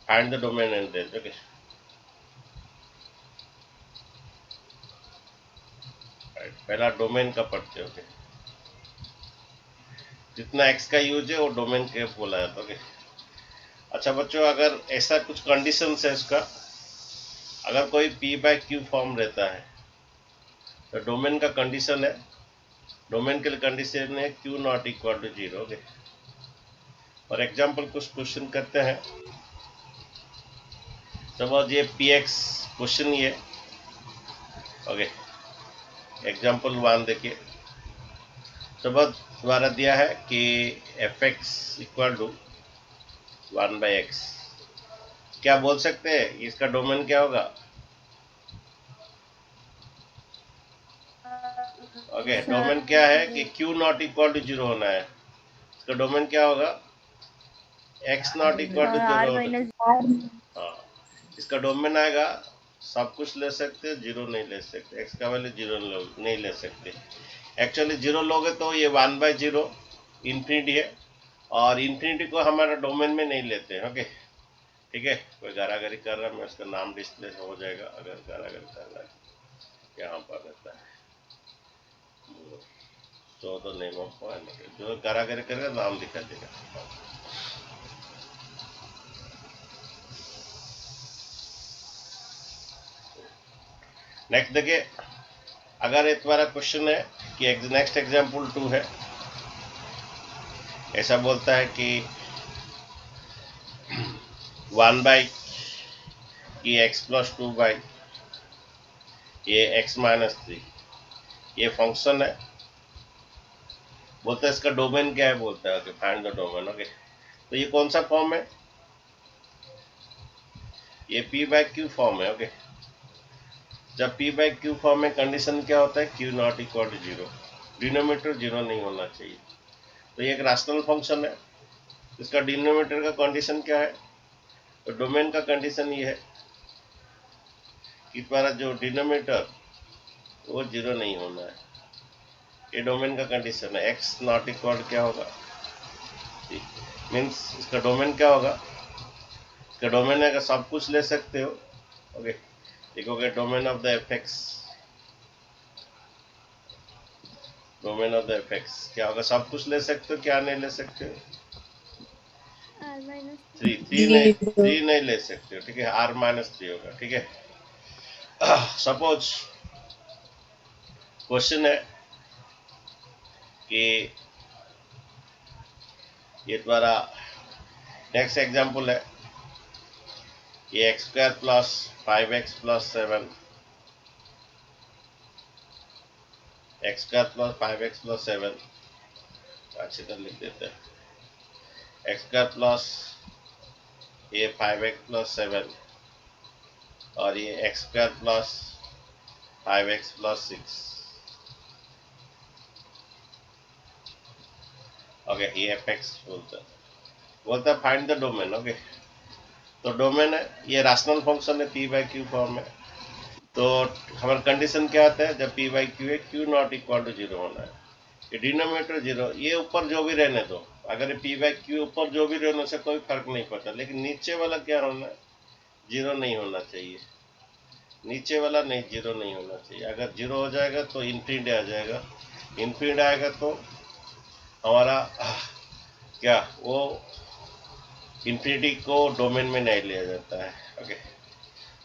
Find the domain and range. Okay, पहला domain का पढ़ते। ओके, जितना एक्स का यूज है वो डोमेन के बोला जाता है। ओके, अच्छा बच्चों, अगर ऐसा कुछ कंडीशन है इसका, अगर कोई पी बाय क्यू फॉर्म रहता है तो डोमेन का कंडीशन है, डोमेन के लिए कंडीशन है Q not equal to 0। Okay, for example कुछ क्वेश्चन करते हैं। सपोज ये पी एक्स क्वेश्चन ये। ओके, एग्जाम्पल 1 देखिए। सपोज द्वारा दिया है कि F X equal to 1/x। क्या बोल सकते हैं इसका डोमेन क्या होगा? ओके, डोमेन क्या है कि क्यू नॉट इक्वल टू 0 होना है। इसका डोमेन क्या होगा? एक्स नॉट इक्वल टू 0 होना। हाँ, इसका डोमेन आएगा, सब कुछ ले सकते, 0 नहीं ले सकते, एक्स का वैल्यू 0 नहीं ले सकते। एक्चुअली 0 लोगे तो ये 1/0 इंफिनिटी है, और इंफिनिटी को हमारा डोमेन में नहीं लेते हैं। ओके, ठीक है। कोई गारागरी कर रहा है, मैं उसका नाम डिस्प्ले हो जाएगा अगर गारागरी कर रहा है। यहाँ पर रहता है तो नेम ऑफ पॉइंट, जो गारागरी करेगा नाम दिखा देगा। नेक्स्ट देखिए, अगर एक बार क्वेश्चन है कि नेक्स्ट एग्जाम्पल 2 है, ऐसा बोलता है कि 1 बाई कि एक्स प्लस 2 बाई ये एक्स माइनस 3 ये फंक्शन है। बोलता है इसका डोमेन क्या है, बोलता है। Okay, find the domain. Okay, तो ये कौन सा फॉर्म है? ये पी बाई क्यू फॉर्म है। ओके, जब पी बाई क्यू फॉर्म में कंडीशन क्या होता है? Q not equal to 0, denominator 0 नहीं होना चाहिए। तो ये एक रैशनल फंक्शन है, इसका डिनोमीटर का कंडीशन क्या है? तो डोमेन का कंडीशन ये है कि तुम्हारा जो डिनोमीटर वो 0 नहीं होना है। ये डोमेन का कंडीशन है। एक्स नॉट इक्वल क्या होगा? मीन्स इसका डोमेन क्या होगा? इसका डोमेन है कि सब कुछ ले सकते हो। ओके, लिखोगे domain of the F x, domain of the F x क्या होगा? सब कुछ ले सकते हो, क्या नहीं ले सकते हो? थ्री नहीं ले सकते हो, ठीक है। r-3 होगा, ठीक है। सपोज क्वेश्चन है कि ये तुम्हारा नेक्स्ट एग्जाम्पल है, ये X square plus 5x plus 7, x square plus 5x plus 7 अच्छी तरह लिख देते हैं। एक्स स्क्वायर प्लस ये 5x प्लस 7 और ये X square plus 5x plus 6। Okay, ये एफ एक्स बोलता है फाइंड द डोमेन। ओके, तो डोमेन है, ये रैशनल फंक्शन है, पी बाई क्यू फॉर्म में। तो हमारा कंडीशन क्या आता है? जब पी बाई क्यू है, क्यू नॉट इक्वल टू 0 होना है। ये डिनोमीटर 0, ये ऊपर जो भी रहने दो, अगर पी बाई क्यू ऊपर जो भी रहने से कोई फर्क नहीं पड़ता, लेकिन नीचे वाला क्या होना है? 0 नहीं होना चाहिए। नीचे वाला नहीं, 0 नहीं होना चाहिए। अगर 0 हो जाएगा तो इन्फिनिटी आ जाएगा, इन्फिनिटी आएगा तो हमारा क्या वो इन्फिनिटी को डोमेन में नहीं लिया जाता है। ओके,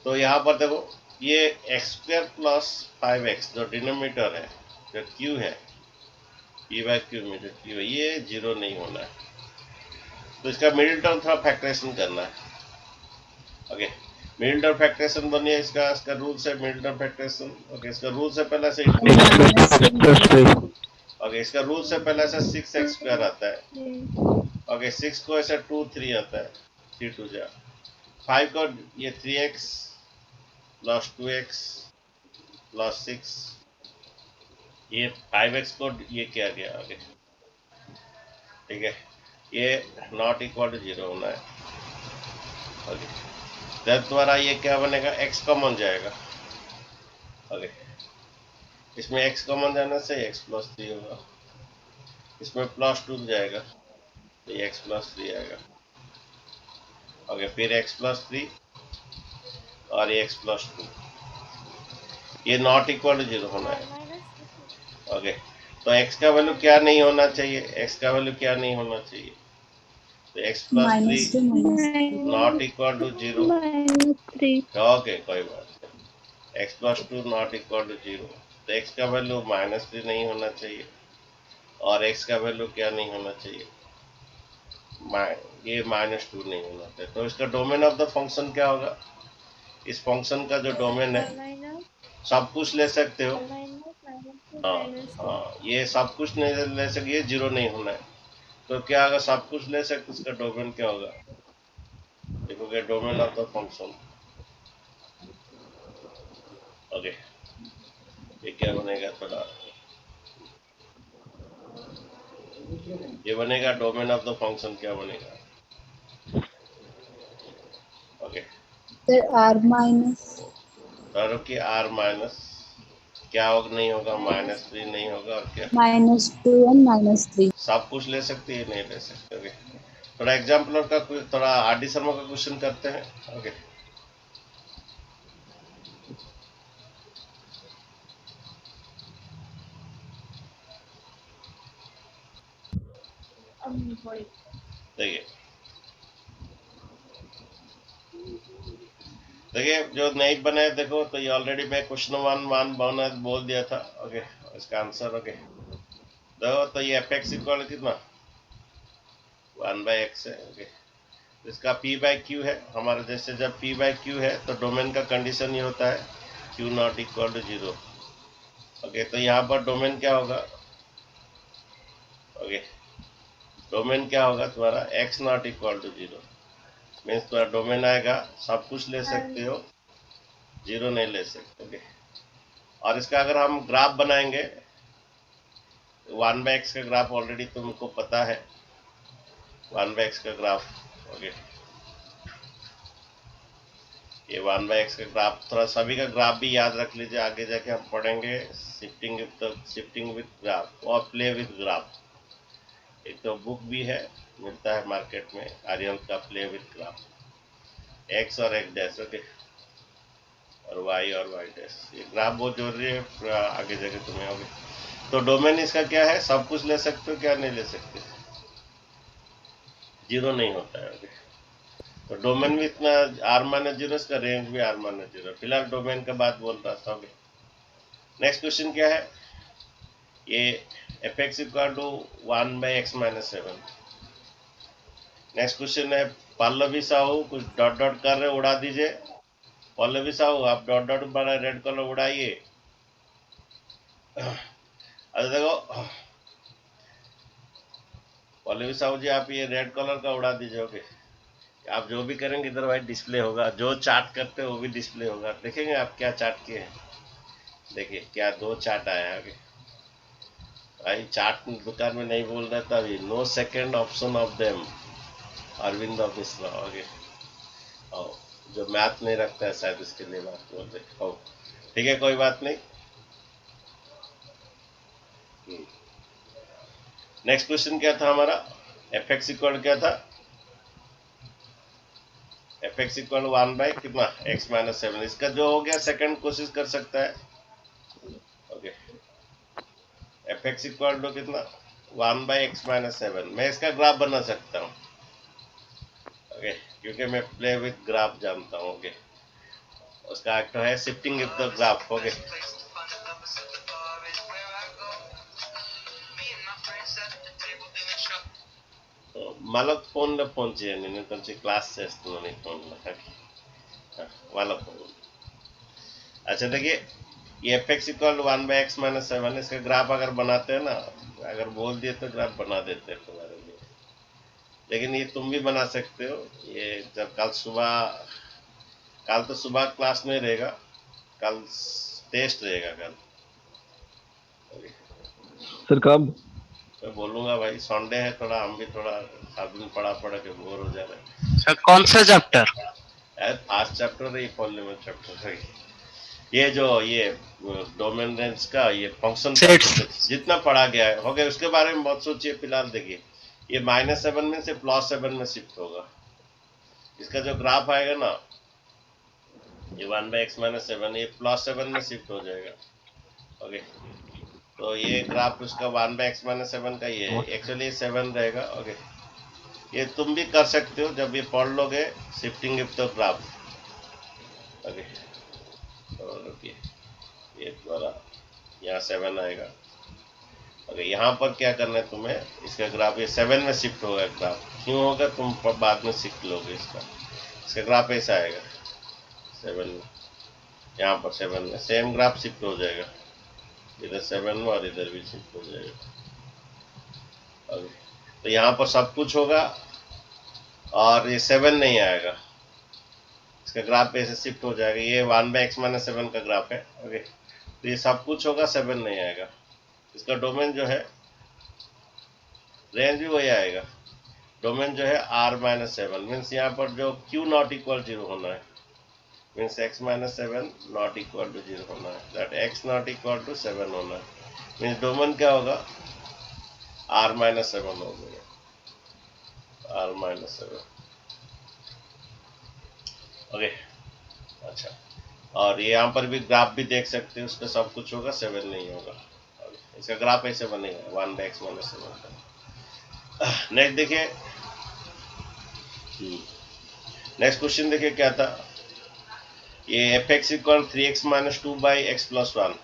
तो यहाँ पर देखो, ये एक्स स्क्वायर प्लस 5x जो डिनोमीटर है, जो क्यू है, पी बाई क्यू में जो क्यू है, ये 0 नहीं होना है। तो इसका मिडिल टर्म थोड़ा फैक्टरेशन करना है। ओके, मिडिल टर्म फैक्टरेशन बनिए, इसका रूल से मिडिल टर्म फैक्टरेशन। ओके, इसका रूल से पहले से ओके, इसका रूल से पहले से 6x स्क्वायर आता है। ओके, 6 को ऐसे 2 3 आता है, 3 2 जा 5 को ये 3x प्लस 2x प्लस 6, ये 5x को ये क्या गया? ओके, ठीक है, ये नॉट इक्वल टू 0 होना है। ओके, जब द्वारा ये क्या बनेगा? x कॉमन जाएगा। ओके, इसमें x कॉमन जाने से x प्लस 3 होगा, इसमें प्लस 2 जाएगा तो x प्लस 3 आएगा। ओके, फिर x+3 और ये x+2, ये नॉट इक्वल टू 0 होना है। ओके, तो x का वैल्यू क्या नहीं होना चाहिए, x का वैल्यू क्या नहीं होना चाहिए, तो x+3 not equal to 0। Okay, कोई बात नहीं, x+2 नॉट इक्वल टू 0, तो x का वैल्यू -3 नहीं होना चाहिए और x का वैल्यू क्या नहीं होना चाहिए, ये -2 नहीं होना चाहिए। तो इसका डोमेन ऑफ द फंक्शन क्या होगा, इस फंक्शन का जो डोमेन है, सब कुछ ले सकते हो। हाँ हाँ, ये सब कुछ नहीं ले सकते, 0 नहीं होना है। तो क्या होगा, सब कुछ ले सकते, इसका डोमेन क्या होगा, देखोगे domain of the function. Okay, ये क्या बनेगा, थोड़ा ये बनेगा डोमेन ऑफ द फंक्शन, क्या बनेगा, ओके सर r माइनस धरो कि r माइनस क्या होगा, नहीं होगा, -3 नहीं होगा, और क्या -2 and -3। सब कुछ ले सकते हैं, नहीं ले सकते। ओके, थोड़ा एग्जाम्पल का थोड़ा आर डी शर्मा का क्वेश्चन करते हैं। ओके, देखिए देखिए जो नहीं बने, देखो तो ये ऑलरेडी मैं क्वेश्चन 1 बना बोल दिया था। ओके, इसका आंसर ओके देखो, तो ये एफ एक्स इक्वल कितना 1/x है। ओके, इसका p बाई क्यू है हमारा, जैसे जब p बाई क्यू है तो डोमेन का कंडीशन ये होता है q not equal to 0। Okay, तो यहाँ पर डोमेन क्या होगा, ओके डोमेन क्या होगा तुम्हारा, x not equal to 0, means तुम्हारा डोमेन आएगा सब कुछ ले सकते हो, 0 नहीं ले सकते। ओके, और इसका अगर हम ग्राफ बनाएंगे, 1/x का ग्राफ ऑलरेडी तुमको पता है, 1/x का ग्राफ। ओके, ये 1/x का ग्राफ, थोड़ा सभी का ग्राफ भी याद रख लीजिए, आगे जाके हम पढ़ेंगे शिफ्टिंग विथ ग्राफ और प्ले विथ ग्राफ। एक तो बुक भी है, मिलता है मार्केट में, आर्यन का प्ले विथ ग्राफ, एक्स और एक्स डैश, ओके और वाई और वाई डैश, ये ग्राफ बहुत जरूरी है आगे जाके तुम्हें। ओके, तो डोमेन इसका क्या है, सब कुछ ले सकते हो, क्या नहीं ले सकते, 0 नहीं होता है। ओके, तो डोमेन भी इतना r-0, इसका रेंज भी r-0, फिलहाल डोमेन का बात बोल रहा था। ओके, नेक्स्ट क्वेश्चन क्या है, ये F X equal to 1/x-7। Next question है, पल्लवी साहू कुछ डॉट डॉट कर रहे, उड़ा दीजिए। पल्लवी साहू आप डॉट डॉट बना रेड कलर उड़ाइए। अच्छा देखो पल्लवी साहू जी, आप ये रेड कलर का उड़ा दीजिए। ओके, आप जो भी करेंगे इधर भाई डिस्प्ले होगा, जो चार्ट करते हो वो भी डिस्प्ले होगा, देखेंगे आप क्या चार्ट किए हैं। देखिए क्या 2 चार्ट आया है। भाई चार्ट दुकान में नहीं बोल रहा था अभी, no second option of them, Arvind Mishra. Okay, जो मैथ नहीं रखता है शायद इसके लिए बात बोल रहे। ठीक है, कोई बात नहीं। नेक्स्ट क्वेश्चन क्या था हमारा, एफ एक्स इक्वल क्या था, एफ एक्स इक्वल 1 बाई कितना x-7। इसका जो हो गया सेकंड कोशिश कर सकता है। Okay, F X equal to कितना 1/x-7, मैं इसका ग्राफ बना सकता हूँ। ओके, क्योंकि मैं प्ले विथ ग्राफ जानता हूँ। ओके, उसका एक तो है shifting with the graph. Okay, వాళ్ళకు ఫోన్లో ఫోన్ చేయండి, నేను కొంచెం క్లాస్ చేస్తున్నాను ఈ ఫోన్లో వాళ్ళ ఫోन। अच्छा देखिए, ये एफ एक्स इक्वल 1/x-7, इसका ग्राफ अगर बनाते हैं ना, अगर बोल दिए तो ग्राफ बना देते हैं तुम्हारे लिए, लेकिन ये तुम भी बना सकते हो। ये जब कल तो सुबह क्लास नहीं रहेगा, कल टेस्ट रहेगा कल। सर कब? तो बोलूंगा भाई, संडे है, थोड़ा हम भी थोड़ा 7 दिन पढ़ा के बोर हो जा रहे सर कौन सा चैप्टर? हैं। फास्ट चैप्टर है, पॉलीमर चैप्टर है, ये जो ये डोमेन रेंज का ये फंक्शन जितना पढ़ा गया है हो गया, उसके बारे में बहुत सोचिए। फिलहाल देखिए, ये -7 में से +7 में शिफ्ट होगा, इसका जो ग्राफ आएगा ना, ये 1/x-7 ये +7 में शिफ्ट हो जाएगा। ओके, तो ये ग्राफ उसका 1/x-7 का ये एक्चुअली 7 रहेगा। ओके, ये तुम भी कर सकते हो जब ये पढ़ लोगे shifting of the graph. Okay, तो रुकिए, ये द्वारा यहाँ 7 आएगा। ओके, यहाँ पर क्या करना है तुम्हें, इसका ग्राफ ये 7 में शिफ्ट होगा। ग्राफ क्यों होगा तुम बाद में सीख लोगे। इसका ग्राफ ऐसा आएगा 7 में, यहाँ पर 7 में सेम ग्राफ शिफ्ट हो जाएगा, इधर 7 में और इधर भी शिफ्ट हो जाएगा। ओके, तो यहाँ पर सब कुछ होगा और ये 7 नहीं आएगा, इसका ग्राफ ऐसे शिफ्ट हो जाएगा। ये 1/x-7 का ग्राफ है। ओके, तो ये सब कुछ होगा, 7 नहीं आएगा। इसका डोमेन जो है, रेंज भी वही आएगा। डोमेन जो है r-7 मीन्स यहाँ पर जो q नॉट इक्वल 0 होना है, means x-7 not equal to 0 होना है, that x not equal to 7 होना है। मीन्स डोमेन क्या होगा, r-7 हो गया, r-7। ओके, अच्छा, और ये यहाँ पर भी ग्राफ भी देख सकते हैं, उसका सब कुछ होगा, 7 नहीं होगा। इसका ग्राफ ऐसे बनेगा 1/x-7 का। नेक्स्ट देखिए, नेक्स्ट क्वेश्चन देखिए क्या था, ये fx इक्वल 3x-2/x+1।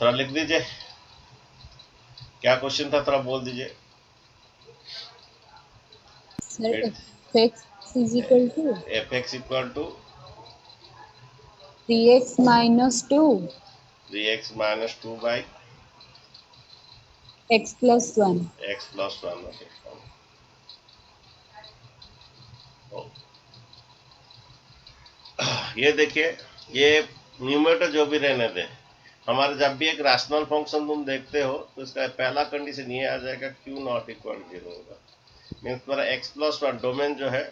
थोड़ा लिख दीजिए, क्या क्वेश्चन था, थोड़ा बोल दीजिए। Sir, fx is equal to fx equal to 3x minus 2 3x-2/x+1। x plus 1. Okay, ये देखिए, ये न्यूमरेटर जो भी रहने दें, हमारे जब भी एक रैशनल फंक्शन तुम देखते हो तो इसका पहला कंडीशन ये आ जाएगा q नॉट इक्वल 0 होगा। मीन्स तुम्हारा x+1 डोमेन जो है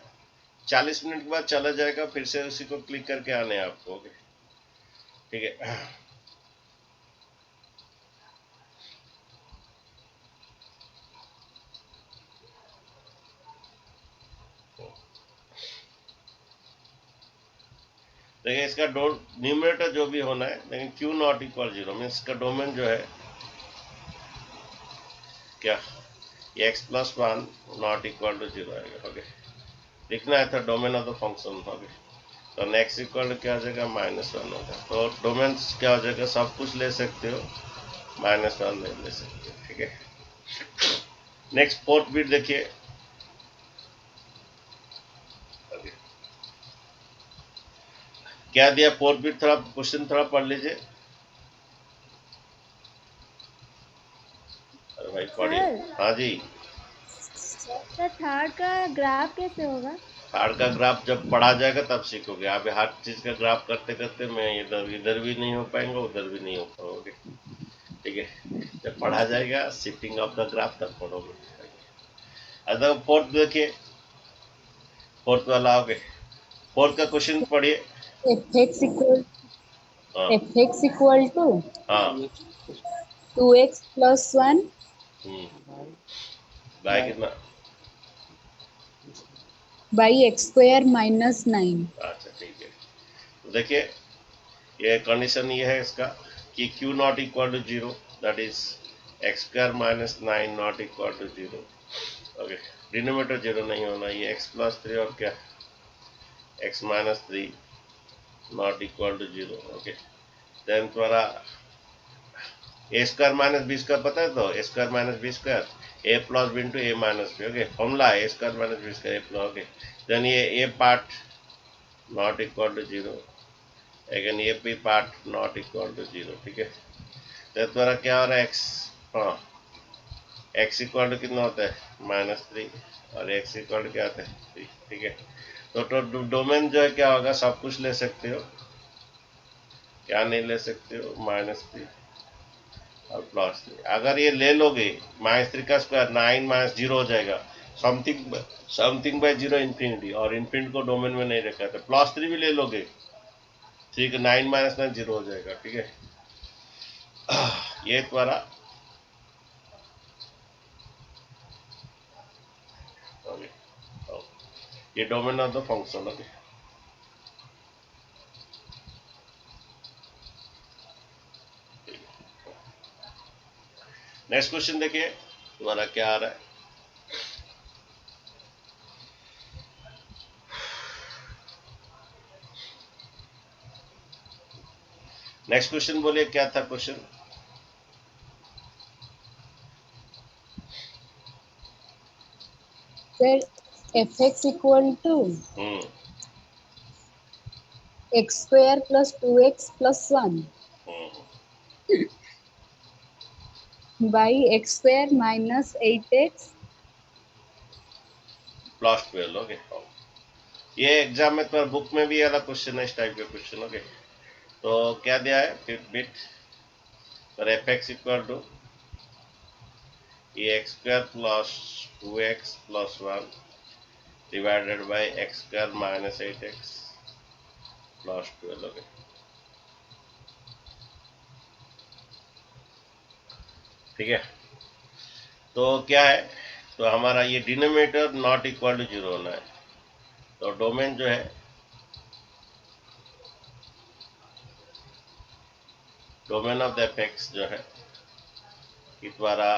40 मिनट के बाद चला जाएगा, फिर से उसी को क्लिक करके आने आपको। ओके, ठीक है। देखिए, इसका न्यूमरेटर जो भी होना है, लेकिन q नॉट इक्वल 0 मीन्स इसका डोमेन जो है क्या, ये x+1 नॉट इक्वल टू 0 आएगा। ओके, लिखना है था domain of the function. Okay, तो नेक्स्ट इक्वल क्या हो जाएगा, -1 होगा। तो डोमेन क्या हो जाएगा, सब कुछ ले सकते हो, -1 नहीं ले सकते। ठीक है, नेक्स्ट फोर्थ बिट देखिए। क्या दिया फोर्थ बिट, थोड़ा क्वेश्चन थोड़ा पढ़ लीजिए। अरे भाई पढ़िए। हाँ जी, सर थर्ड का ग्राफ कैसे होगा? थर्ड का ग्राफ जब पढ़ा जाएगा तब सीखोगे। आप हर चीज का ग्राफ करते करते मैं इधर भी नहीं हो पाएंगे, उधर भी नहीं हो पाओगे। ठीक है, जब पढ़ा जाएगा शिफ्टिंग ऑफ द ग्राफ तब पढ़ोगे। अच्छा, फोर्थ देखिए, फोर्थ वाला आओगे, फोर्थ का क्वेश्चन पढ़िए। fx equal हाँ fx equal to हाँ, 2x plus 1 बाय कितना, by x square minus 9. अच्छा ठीक है। तो देखिए, ये कंडीशन ये है इसका कि q not equal to 0, that is x² - 9 not equal to 0। Okay, denominator 0 नहीं होना, ये x+3 और क्या x-3 not equal to 0। Okay, then तुम्हारा a² - b² पता है, तो a² - b² a plus b into a-b। Okay, formula है a² - b² a plus. Okay, then ये a part not equal to 0, again ये भी पार्ट नॉट इक्वल टू 0। ठीक है, तो तुम्हारा क्या हो रहा है, x, हाँ, x इक्वल टू कितना होता है, -3 और x इक्वल टू क्या होता है 3। ठीक है, तो डोमेन जो है क्या होगा, सब कुछ ले सकते हो, क्या नहीं ले सकते हो, -3 और +3। अगर ये ले लोगे -3 का स्क्वायर 9 - 0 हो जाएगा, समथिंग बाय 0 इंफिनिटी, और इंफिनिटी को डोमेन में नहीं रखा था। +3 भी ले लोगे, ठीक है, 9 - 9 0 हो जाएगा। ठीक है, ये तुम्हारा ओके, ये domain of the function. Okay, next question देखिए तुम्हारा क्या आ रहा है। नेक्स्ट क्वेश्चन बोलिए क्या था question. Sir, fx equal to x square plus 2x plus 1 by x square minus 8x plus 12। Okay, ये एग्जाम में तुम्हारे बुक में भी वाला क्वेश्चन है, इस टाइप का क्वेश्चन। ओके, तो क्या दिया है फिफ्थ बिट पर एफ एक्स इक्वल टू ये X square plus 2x plus 1 divided by x square minus 8x plus 12। Okay, ठीक है। तो क्या है, तो हमारा ये डिनोमिनेटर नॉट इक्वल टू 0 होना है। तो डोमेन जो है, domain of the F X जो है कि द्वारा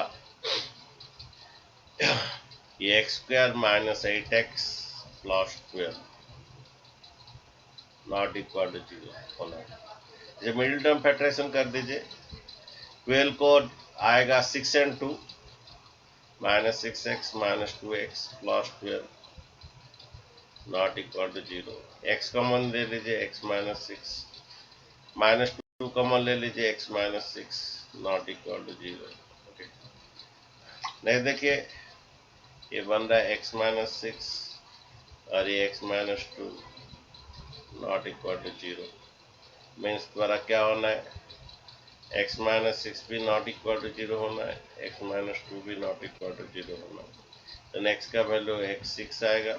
ये X square minus 8x plus 12 not equal to 0 होना है। जैसे मिडिल टर्म फैक्टराइजेशन कर दीजिए, 12 को आएगा 6 and 2 minus 6x minus 2x plus 12 not equal to 0। x common ले लीजिए, x माइनस 6 माइनस 2 कॉमन ले लीजिए, x minus 6 not equal to 0। Okay, नहीं देखिए ये बन रहा है x माइनस 6 और ये x minus 2 not equal to 0। Means द्वारा क्या होना है, x माइनस 6 भी नॉट इक्वल टू 0 होना है, x माइनस 2 भी नॉट इक्वल टू 0 होना है। तो x का वैल्यू x 6 आएगा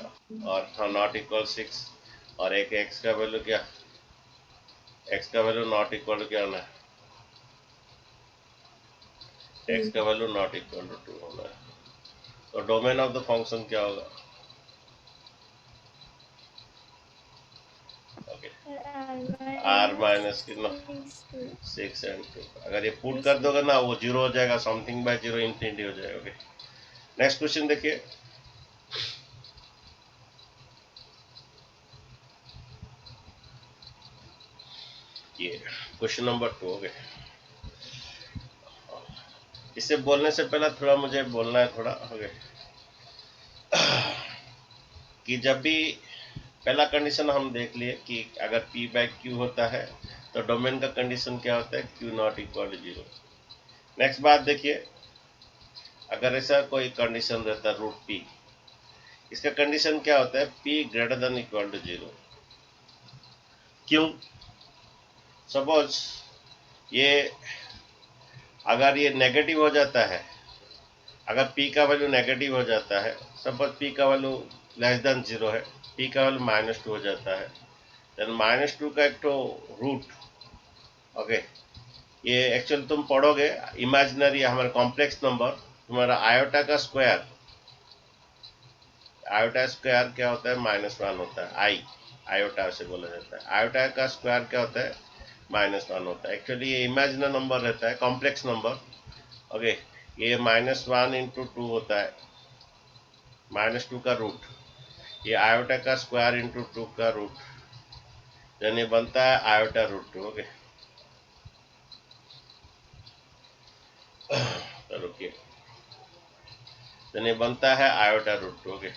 और नॉट इक्वल 6, और एक x का वैल्यू क्या, x का वैल्यू नॉट इक्वल टू क्या होना है, x का वैल्यू नॉट इक्वल टू 2 होना है। तो डोमेन ऑफ द फंक्शन क्या होगा, ओके, r माइनस कितना 6 and 2। अगर ये पुट कर दोगे ना वो 0 हो जाएगा, समथिंग बाय 0 इंफिनिटी हो जाएगा। ओके, नेक्स्ट क्वेश्चन देखिए। ये क्वेश्चन नंबर 2। ओके, इसे बोलने से पहले थोड़ा मुझे बोलना है थोड़ा। ओके, कि जब भी पहला कंडीशन हम देख लिए कि अगर p बाय q होता है तो डोमेन का कंडीशन क्या होता है, q not equal to 0। Next बात देखिए, अगर ऐसा कोई कंडीशन रहता है रूट p, इसका कंडीशन क्या होता है, p greater than equal to 0। क्यों, सपोज ये अगर ये नेगेटिव हो जाता है, अगर p का वैल्यू नेगेटिव हो जाता है, सपोज p का वैल्यू लेस देन 0 है, p का वैल्यू -2 हो जाता है, देन -2 का एक तो रूट। ओके, ये एक्चुअल तुम पढ़ोगे इमेजिनरी हमारा कॉम्प्लेक्स नंबर, तुम्हारा आयोटा का स्क्वायर, आयोटा स्क्वायर क्या होता है, -1 होता है। आई आयोटा से बोला जाता है, आयोटा का स्क्वायर क्या होता है, -1 होता है। एक्चुअली ये इमेजिनरी नंबर रहता है, कॉम्प्लेक्स नंबर। ओके, ये -1 इंटू 2 होता है, -2 का रूट, ये आयोटा का स्क्वायर इंटू 2 का रूट, देन ये बनता है आयोटा रूट 2। ओके, तो रुकिए, देन ये बनता है आयोटा रूट 2। ओके,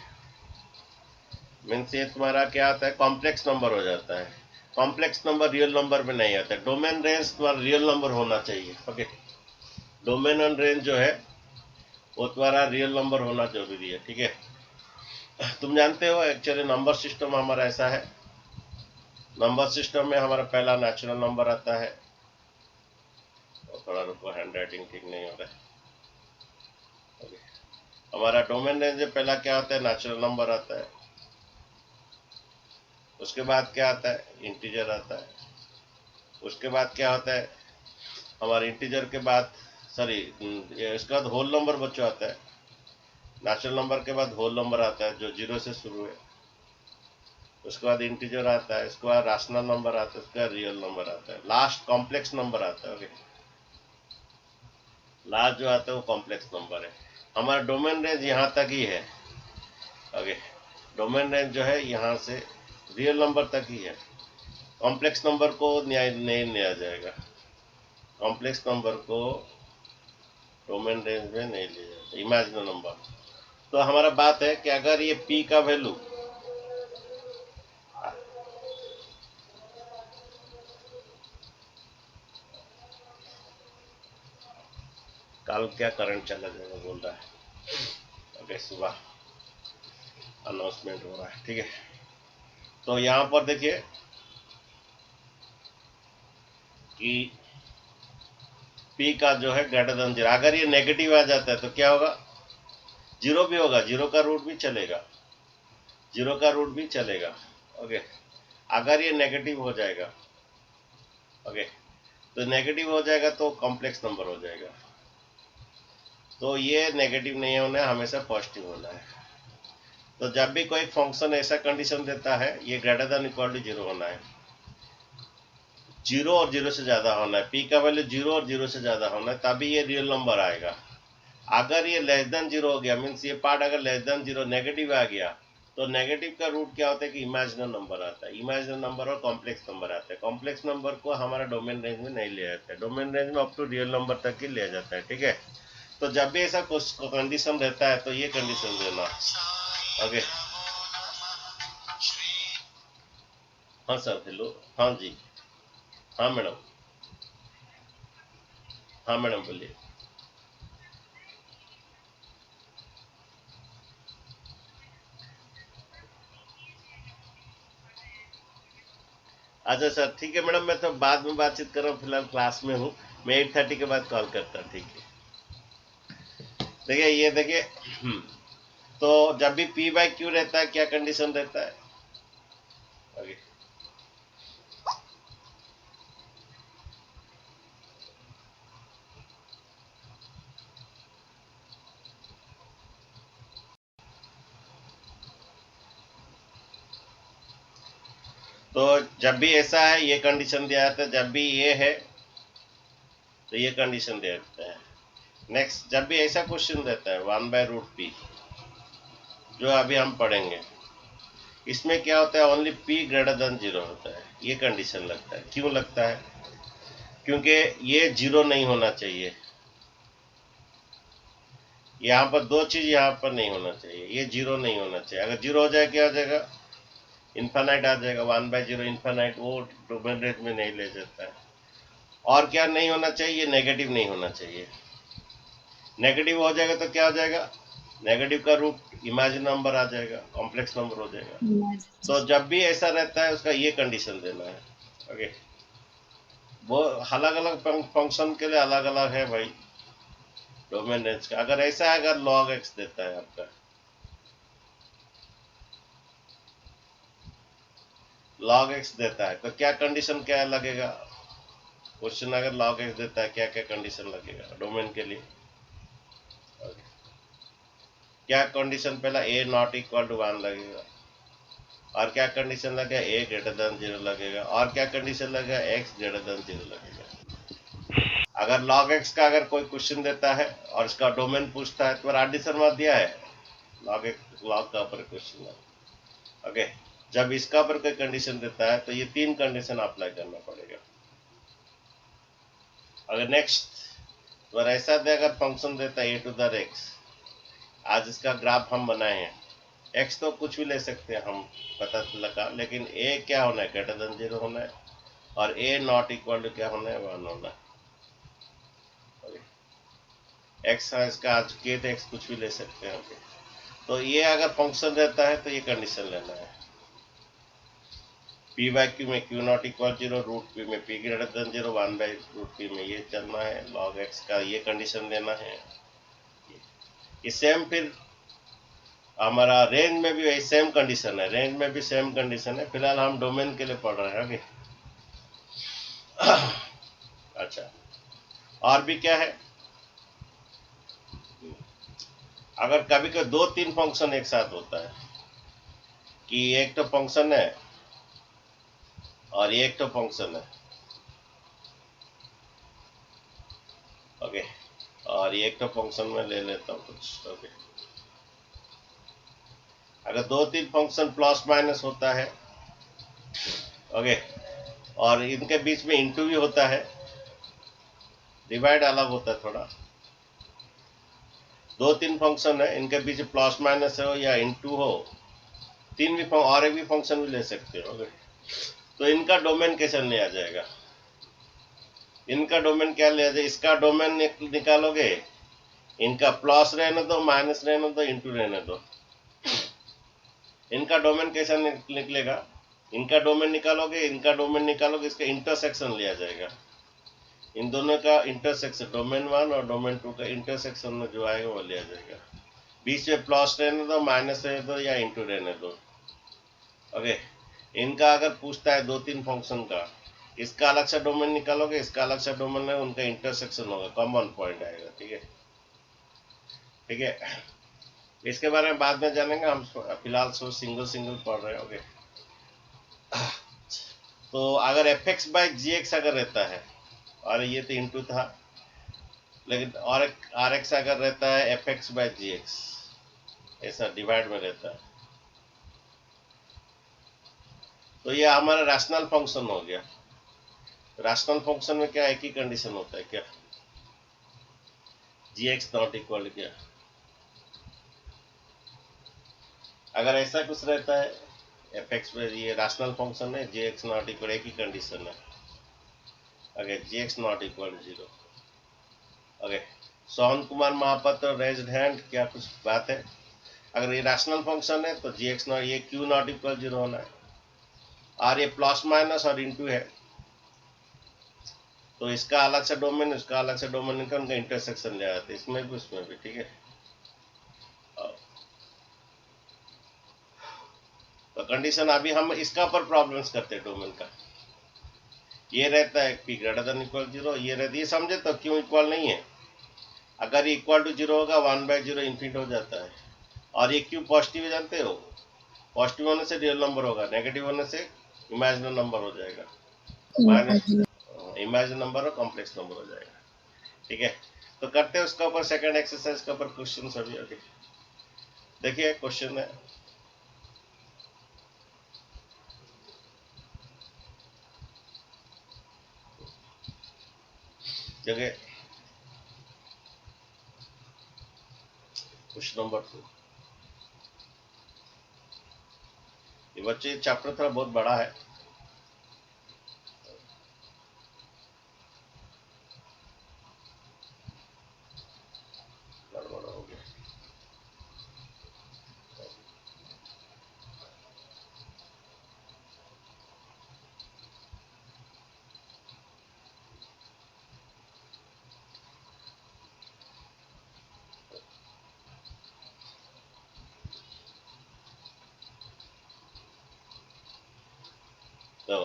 मीन्स ये तुम्हारा क्या आता है, कॉम्प्लेक्स नंबर हो जाता है। कॉम्प्लेक्स नंबर रियल नंबर में नहीं आता है। डोमेन रेंज तुम्हारा रियल नंबर होना चाहिए। ओके, डोमेन एंड रेंज जो है वो तुम्हारा रियल नंबर होना जरूरी है। ठीक है, तुम जानते हो एक्चुअली नंबर सिस्टम हमारा ऐसा है, नंबर सिस्टम में हमारा पहला नेचुरल नंबर आता है, और थोड़ा रुको हैंड राइटिंग ठीक नहीं हो रहा है। ओके, हमारा डोमेन रेंज में पहला क्या आता है, नेचुरल नंबर आता है, उसके बाद क्या आता है, इंटीजर आता है, उसके बाद क्या होता है, हमारे इंटीजर के बाद सॉरी इसके बाद होल नंबर बच्चों आता है, नेचुरल नंबर के बाद होल नंबर आता है जो 0 से शुरू है। उसके बाद इंटीजर आता है, उसके बाद रैशनल नंबर आता है, उसके बाद रियल नंबर आता है, लास्ट कॉम्प्लेक्स नंबर आता है। ओके, लास्ट जो आता है वो कॉम्प्लेक्स नंबर है। हमारा डोमेन रेंज यहाँ तक ही है। ओके, डोमेन रेंज जो है यहाँ से रियल नंबर तक ही है। कॉम्प्लेक्स नंबर को नहीं लिया जाएगा, कॉम्प्लेक्स नंबर को डोमेन रेंज में नहीं लिया जाएगा, इमेजिनरी नंबर। तो हमारा बात है कि अगर ये p का वैल्यू कल क्या करंट चला जाएगा बोल रहा है। ओके, सुबह अनाउंसमेंट हो रहा है, ठीक है। तो यहाँ पर देखिए कि p का जो है ग्रेटर देन 0, अगर ये नेगेटिव आ जाता है तो क्या होगा, 0 भी होगा, 0 का रूट भी चलेगा, 0 का रूट भी चलेगा। ओके, अगर ये नेगेटिव हो जाएगा, ओके, तो नेगेटिव हो जाएगा तो कॉम्प्लेक्स नंबर हो जाएगा। तो ये नेगेटिव नहीं होना है, हमेशा पॉजिटिव होना है। तो जब भी कोई फंक्शन ऐसा कंडीशन देता है, ये ग्रेटर देन इक्वल टू 0 होना है, 0 और 0 से ज्यादा होना है, p का वैल्यू 0 और 0 से ज्यादा होना है, तभी ये रियल नंबर आएगा। अगर ये लेस देन 0 हो गया, मीन्स ये पार्ट अगर लेस देन 0 नेगेटिव आ गया, तो नेगेटिव का रूट क्या होता है कि इमेजिनरी नंबर आता है। इमेजिनरी नंबर और कॉम्प्लेक्स नंबर आता है। कॉम्प्लेक्स नंबर को हमारा डोमेन रेंज में नहीं लिया जाता है, डोमेन रेंज में अप टू रियल नंबर तक ही लिया जाता है, ठीक है। तो जब भी ऐसा कंडीशन रहता है तो ये कंडीशन देना। ओके, हाँ सर, हेलो, हाँ जी, हाँ मैडम, हाँ मैडम बोलिए। अच्छा सर, ठीक है मैडम, मैं तो बाद में बातचीत कर रहा हूँ, फिलहाल क्लास में हूँ, मैं 8:30 के बाद कॉल करता हूँ, ठीक है। देखिए ये देखिए, तो जब भी p बाई क्यू रहता है क्या कंडीशन रहता है। ओके, तो जब भी ऐसा है ये कंडीशन दिया जाता है, जब भी ये है तो ये कंडीशन दिया जाता है। नेक्स्ट, जब भी ऐसा क्वेश्चन रहता है 1/√p, जो अभी हम पढ़ेंगे, इसमें क्या होता है, ओनली p ग्रेटर देन 0 होता है, ये कंडीशन लगता है। क्यों लगता है, क्योंकि ये 0 नहीं होना चाहिए, यहाँ पर दो चीज यहाँ पर नहीं होना चाहिए, ये 0 नहीं होना चाहिए। अगर 0 हो जाए क्या हो जाएगा, इन्फानाइट आ जाएगा, 1/0 इन्फानाइट, वो डोमेन रेंज में नहीं ले जाता है। और क्या नहीं होना चाहिए, नेगेटिव नहीं होना चाहिए। नेगेटिव हो जाएगा तो क्या हो जाएगा, नेगेटिव का रूट इमेजिनरी नंबर आ जाएगा, कॉम्प्लेक्स नंबर हो जाएगा। तो जब भी ऐसा रहता है उसका ये कंडीशन देना है। ओके, वो अलग अलग फंक्शन के लिए अलग अलग है भाई डोमेन रेंज का। अगर ऐसा है, अगर log x देता है आपका, log x देता है तो क्या कंडीशन क्या लगेगा, क्वेश्चन अगर log x देता है क्या क्या कंडीशन लगेगा डोमेन के लिए। क्या कंडीशन, पहला a नॉट इक्वल टू 1 लगेगा, और क्या कंडीशन लगेगा, a ग्रेटर देन 0 लगेगा, और क्या कंडीशन लगेगा, x ग्रेटर देन 0 लगेगा। अगर log x का अगर कोई क्वेश्चन देता है और इसका डोमेन पूछता है, तो आरडी शर्मा दिया है log का ऊपर क्वेश्चन है। ओके, जब इसका ऊपर कोई कंडीशन देता है तो ये 3 कंडीशन अप्लाई करना पड़ेगा। अगर नेक्स्ट तो ऐसा दे, अगर फंक्शन देता है a टू द x, आज इसका ग्राफ हम बनाए हैं, x तो कुछ भी ले सकते हैं हम, पता लगा, लेकिन a क्या होना है, ग्रेटर देन 0 होना है, और a नॉट इक्वल टू क्या होना है, 1 होना है। x है इसका, आज k तो x कुछ भी ले सकते हैं। ओके, तो ये अगर फंक्शन रहता है तो ये कंडीशन लेना है, p बाई क्यू में q not equal 0, root p में p ग्रेटर देन 0, 1/√p में ये चलना है, log x का ये कंडीशन लेना है। ये सेम फिर हमारा रेंज में भी सेम कंडीशन है, रेंज में भी सेम कंडीशन है। फिलहाल हम डोमेन के लिए पढ़ रहे हैं। ओके, अच्छा, और भी क्या है, अगर कभी कभी 2-3 फंक्शन एक साथ होता है, कि ये एक तो फंक्शन है और ये एक तो फंक्शन है, ओके, और ये एक तो फंक्शन में ले लेता हूँ कुछ, ओके। अगर 2-3 फंक्शन प्लस माइनस होता है, ओके, और इनके बीच में इंटू भी होता है, डिवाइड अलग होता है थोड़ा। 2-3 फंक्शन है, इनके बीच प्लस माइनस हो या इंटू हो, तीन भी और एक भी फंक्शन भी ले सकते हो, ओके। तो इनका डोमेन कैसे लिया जाएगा? इनका डोमेन क्या लिया जाए? इसका डोमेन निकालोगे, इनका प्लस रहने दो, माइनस रहने दो, इंटू रहने दो। इनका डोमेन कैसा निकलेगा? इनका डोमेन निकालोगे, इनका डोमेन निकालोगे, इसका इंटरसेक्शन लिया जाएगा। इन दोनों का इंटरसेक्शन, डोमेन 1 और डोमेन 2 का इंटरसेक्शन में जो आएगा वो लिया जाएगा। बीच में प्लस रहने दो, माइनस रहने दो या इंटू रहने दो, ओके। इनका अगर पूछता है 2-3 फंक्शन का, इसका अलग से डोमेन निकालोगे, इसका अलग से डोमेन है, उनका इंटरसेक्शन होगा, कॉमन पॉइंट आएगा, ठीक है, ठीक है। इसके बारे में बाद में जानेंगे, हम फिलहाल सिंगल पढ़ रहे हैं, ओके। तो अगर F X by G X अगर रहता है, और ये तो इंटू था, लेकिन और आर एक्स अगर रहता है F X by G X, ऐसा डिवाइड में रहता है, तो ये हमारा रैशनल फंक्शन हो गया। रैशनल फंक्शन में क्या एक ही कंडीशन होता है क्या? जी एक्स नॉट इक्वल क्या? अगर ऐसा कुछ रहता है एफ एक्स में, ये रैशनल फंक्शन है, जी एक्स नॉट इक्वल, एक ही कंडीशन है, अगर g x not equal 0, okay. Sohan Kumar Mahapatra raised hand, क्या कुछ बात है? अगर ये रैशनल फंक्शन है तो जी एक्स नॉट, ये क्यू नॉट इक्वल 0 होना है, और ये प्लस माइनस और इंटू है, तो इसका अलग से डोमेन, इसका अलग से डोमेन, इनका उनका इंटरसेक्शन ले आते, इसमें भी उसमें भी, ठीक है। तो कंडीशन अभी हम इसका पर प्रॉब्लम्स करते हैं, डोमेन का। ये रहता है पी ग्रेटर देन इक्वल 0, ये रहता है, ये समझे तो क्यों इक्वल नहीं है? अगर ये इक्वल टू 0 होगा 1/0 इन्फिनिट हो जाता है, और ये क्यों पॉजिटिव जानते हो? पॉजिटिव होने से रियल नंबर होगा, नेगेटिव होने से इमेजिनरी नंबर हो जाएगा, माइनस इमेजिनरी नंबर और कॉम्प्लेक्स नंबर हो जाएगा, ठीक है। तो करते हैं उसका ऊपर सेकंड एक्सरसाइज का ऊपर क्वेश्चन सभी, ओके। देखिए क्वेश्चन है, जगह क्वेश्चन नंबर 2। ये बच्चे चैप्टर थोड़ा बहुत बड़ा है, गड़बड़ हो गया। तो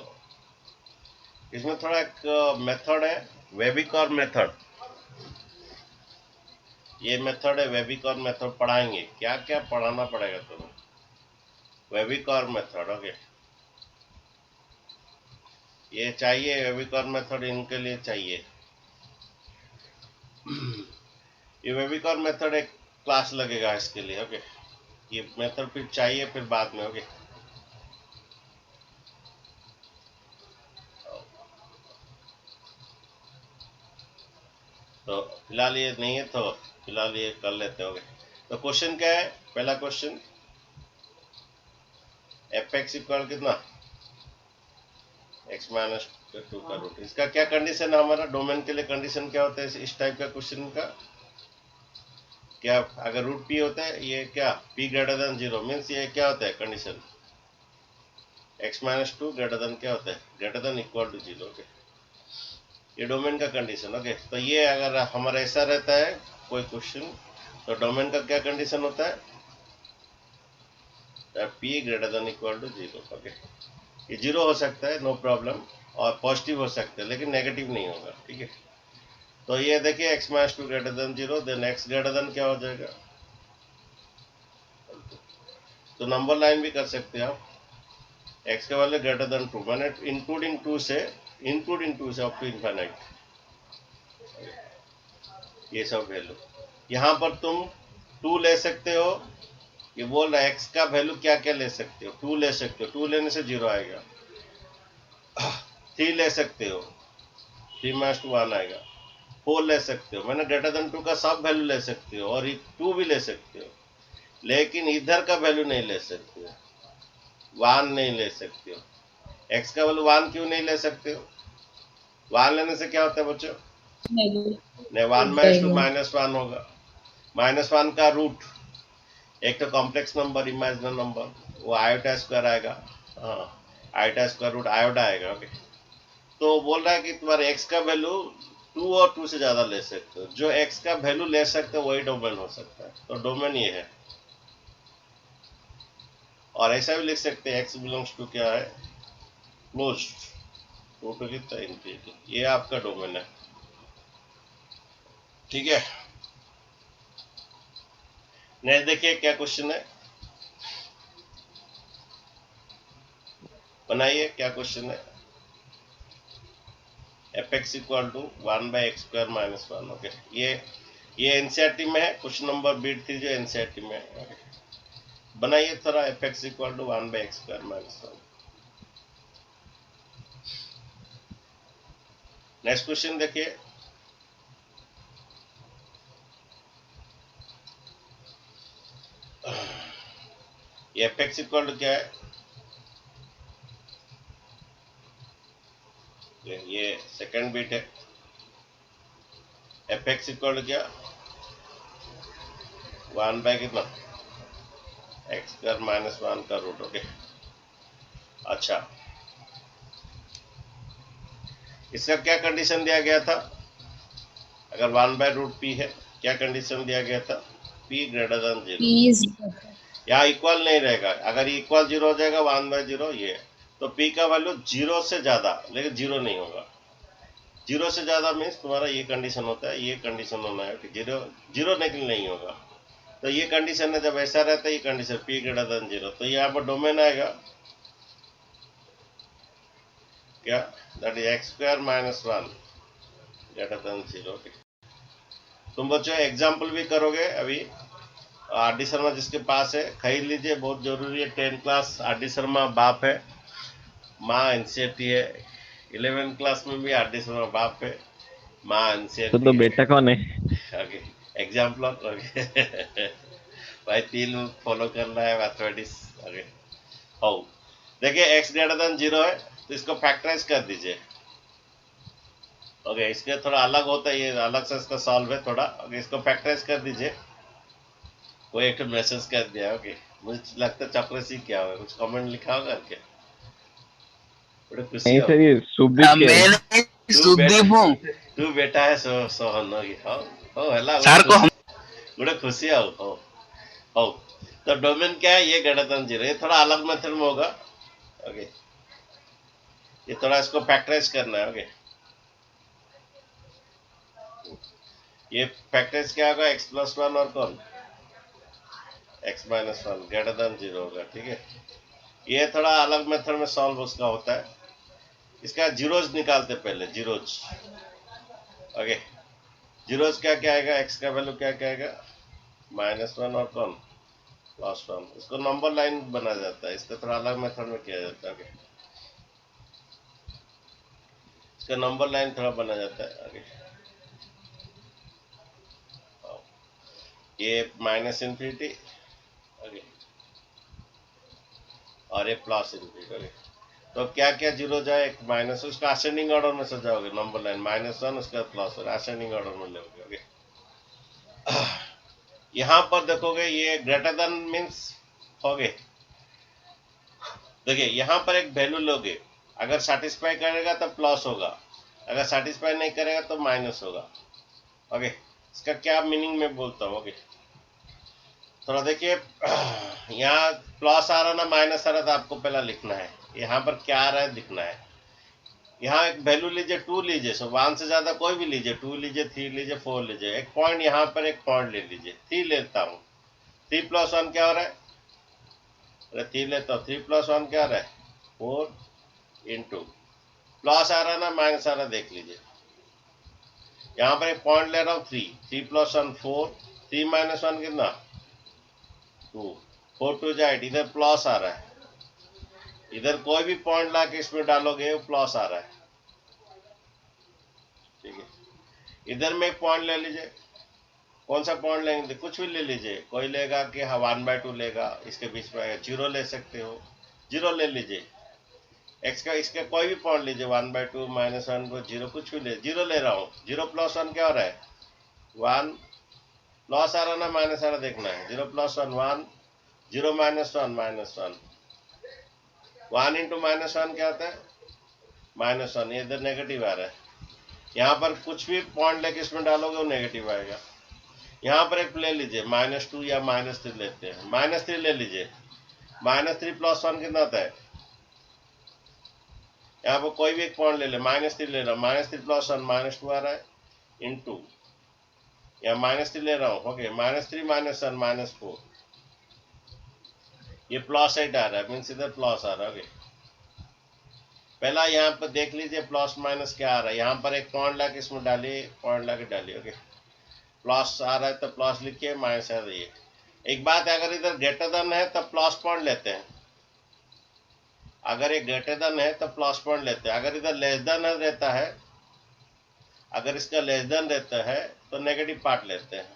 इसमें थोड़ा एक मेथड है, वेबिकॉर मेथड। ये मेथड है वेबिकॉर मेथड, पढ़ाएंगे, क्या क्या पढ़ाना पड़ेगा तुम्हें, वेबिकॉर मेथड, ओके। ये चाहिए वेबिकॉर मेथड, इनके लिए चाहिए। ये वेबिकॉर मेथड एक क्लास लगेगा इसके लिए, ओके। ये मेथड फिर चाहिए फिर बाद में, ओके। तो फिलहाल ये नहीं है, तो फिलहाल ये कर लेते हैं, ओके। तो क्वेश्चन क्या है? पहला क्वेश्चन, एफ एक्स इक्वल कितना, x माइनस 2 का रूट। इसका क्या कंडीशन है? हमारा डोमेन के लिए कंडीशन क्या होता है इस टाइप का क्वेश्चन का? क्या अगर रूट p होता है, ये क्या p ग्रेटर देन 0 मीन्स ये क्या होता है condition, x minus 2 greater than क्या होता है, greater than equal to 0, okay. ये डोमेन का कंडीशन, ओके। तो ये अगर हमारा ऐसा रहता है कोई क्वेश्चन, तो डोमेन का क्या कंडीशन होता है, p greater than equal to 0, okay. ये 0 हो सकता है, नो प्रॉब्लम, और पॉजिटिव हो सकता है, लेकिन नेगेटिव नहीं होगा, ठीक है। तो ये देखिए x minus 2 greater than 0, then x greater than क्या हो जाएगा, तो नंबर लाइन भी कर सकते हैं आप। x का वैल्यू ग्रेटर देन 2 मैंने इंक्लूडिंग 2 से अप टू इनफाइनाइट, ये सब वैल्यू। यहाँ पर तुम 2 ले सकते हो, ये बोल रहा है x का वैल्यू क्या क्या ले सकते हो, 2 ले सकते हो, 2 लेने से 0 आएगा। 3 ले सकते हो, 3 माइनस 2 1 आएगा। 4 ले सकते हो, मैंने ग्रेटर देन 2 का सब वैल्यू ले सकते हो, और 2 भी ले सकते हो, लेकिन इधर का वैल्यू नहीं ले सकते हो, 1 नहीं ले सकते हो। x का वैल्यू 1 क्यों नहीं ले सकते हो? 1 लेने से क्या होता है बच्चों? नहीं, 1 माइनस 2 माइनस 1 होगा। माइनस 1 का रूट, एक तो कॉम्प्लेक्स नंबर, इमेजिनरी नंबर, वो आयोटा स्क्वायर आएगा। हाँ, आयोटा स्क्वायर रूट आयोटा आएगा। ओके, तो बोल रहा है कि तुम्हारे x का वैल्यू 2 और 2 से ज्यादा ले सकते हो। जो x का वैल्यू ले सकते हो वही डोमेन हो सकता है, तो डोमेन ये है। और ऐसा भी लिख सकते हैं x बिलोंग्स टू क्या है, क्लोज्ड 2 टू द इंफिनिटी, ये आपका डोमेन है। ठीक है, नेक्स्ट देखिए क्या क्वेश्चन है, बनाइए क्या क्वेश्चन है। fx equal to 1/x² - 1। Okay, ये एनसीईआरटी में है, क्वेश्चन नंबर बीट 3 जो एनसीईआरटी में है। बनाइए थोड़ा, fx equal to 1/x² - 1। Next question देखिए, ये fx इक्वल टू क्या है, ये सेकंड बीट है। fx इक्वल टू क्या, 1 बाय कितना, x² - 1 का रूट। ओके, अच्छा, इसका क्या कंडीशन दिया गया था? अगर 1/√p है, क्या कंडीशन दिया गया था? p greater than 0। यहाँ इक्वल नहीं रहेगा, अगर इक्वल 0 हो जाएगा 1/0 ये, तो p का वैल्यू 0 से ज्यादा, लेकिन 0 नहीं होगा। 0 से ज्यादा मीन्स तुम्हारा ये कंडीशन होता है, ये कंडीशन होना है कि 0 नहीं होगा। तो ये कंडीशन है, जब ऐसा रहता है ये कंडीशन p ग्रेटर देन 0, तो यहाँ पर डोमेन आएगा क्या, that is x² - 1 greater than 0। तुम बच्चों एग्जाम्पल भी करोगे अभी। आर डी शर्मा जिसके पास है खरीद लीजिए, बहुत जरूरी है। 10 क्लास आर डी शर्मा बाप है, माँ एनसीईआरटी है। 11 क्लास में भी आर डी शर्मा बाप है, माँ एनसीईआरटी तो है। बेटा कौन है? ओके, एग्जाम्पल भाई 3 फॉलो करना है मैथमेटिक्स। ओके, हो देखिए x ग्रेटर देन 0 है, तो इसको फैक्टराइज कर दीजिए। ओके, इसके थोड़ा अलग होता है, ये अलग से इसका सॉल्व है थोड़ा। ओके, इसको फैक्टराइज कर दीजिए। कोई एक मैसेज कर दिया। ओके, मुझे लगता है चपरासी क्या होगा, कुछ कमेंट लिखा होगा क्या, बड़े खुशी नहीं हो। सर, ये शुभदीप के मैं सुदीप हूँ तू बेटा है सोहन होगी। हो हला सर को हम बड़े खुशी हो। तो डोमेन क्या है, ये ग्रेटर देन 0, ये थोड़ा अलग मेथड में होगा। ओके, ये थोड़ा इसको फैक्टराइज करना है। ओके, ये फैक्टराइज क्या होगा, x + 1 और कौन, x - 1 ग्रेटर देन 0 होगा। ठीक है, ये थोड़ा अलग मेथड में सॉल्व उसका होता है। इसका जीरोज निकालते पहले, जीरोज। ओके, जीरोज क्या क्या आएगा, x का वैल्यू क्या क्या आएगा, -1 और कौन, +1। इसको नंबर लाइन बना जाता है, इसका थोड़ा अलग मेथड में किया जाता है। ओके, इसका नंबर लाइन थोड़ा बना जाता है। ओके, ये -∞, ओके, और ये +∞। ओके, तो क्या क्या जीरो जाए, एक माइनस, उसका असेंडिंग ऑर्डर में सजाओगे नंबर लाइन, -1 उसका +1, असेंडिंग ऑर्डर में लोगे। ओके, यहाँ पर देखोगे ये ग्रेटर देन मीन्स हो गए। देखिए यहाँ पर एक वैल्यू लोगे, अगर सेटिस्फाई करेगा तो प्लस होगा, अगर सेटिस्फाई नहीं करेगा तो माइनस होगा। ओके, इसका क्या मीनिंग में बोलता हूँ। ओके, थोड़ा देखिए, यहाँ प्लस आ रहा ना माइनस आ रहा, तो आपको पहला लिखना है यहाँ पर क्या आ रहा है, दिखना है। यहाँ एक वैल्यू लीजिए, 2 लीजिए, सो 1 से ज्यादा कोई भी लीजिए, 2 लीजिए, 3 लीजिए, 4 लीजिए। एक पॉइंट यहाँ पर एक पॉइंट ले लीजिए, 3 लेता हूँ। 3 + 1 क्या हो रहा है, अरे 3 लेता हूँ, 3 + 1 क्या आ रहा है 4 इंटू प्लस आ रहा है ना माइनस आ रहा है, देख लीजिए। यहाँ पर एक पॉइंट ले रहा हूँ 3, 3 + 1 4, 3 - 1 कितना 2, 4 2 8, इधर प्लस आ रहा है। इधर कोई भी पॉइंट ला के इसमें डालोगे वो प्लस आ रहा है, ठीक है। इधर में एक पॉइंट ले लीजिए, कौन सा पॉइंट लेंगे, कुछ भी ले लीजिए। कोई लेगा कि 1/2 लेगा, इसके बीच में 0 ले सकते हो, 0 ले लीजिए। एक्स का इसका कोई भी पॉइंट लीजिए, 1/2 -1 0, कुछ भी ले, 0 ले रहा हूँ। 0 + 1 क्या हो रहा है 1, प्लस आ रहा ना माइनस आ रहा देखना है। 0 + 1 1, 0 - 1 -1, 1 इंटू -1 क्या आता है -1, ये इधर नेगेटिव आ रहा है। यहाँ पर कुछ भी पॉइंट लेके इसमें डालोगे वो नेगेटिव आएगा। यहाँ पर एक ले लीजिए -2 या -3 लेते हैं, -3 ले लीजिए। -3 + 1 कितना आता है, यहाँ पर कोई भी एक पॉइंट ले ले, -3 ले रहा हूँ, -3 + 1 -2 आ रहा है इंटू, या -3 ले रहा हूँ, ओके, -3 -1 -4, ये +8 आ रहा है, मीन्स इधर प्लस आ रहा है। ओके, पहला यहाँ पर देख लीजिए प्लस माइनस क्या आ रहा है। यहाँ पर एक पॉइंट ला के इसमें डालिए, पॉइंट ला के डालिए, ओके। प्लस आ रहा है तो प्लस लिखिए, माइनस आ रही है। एक बात है, अगर इधर ग्रेटर देन है तब प्लस पॉइंट लेते हैं, अगर ये ग्रेटर देन है तो प्लस पॉइंट लेते हैं। अगर इधर लेस देन रहता है, अगर इसका लेस देन रहता है तो नेगेटिव पार्ट लेते हैं।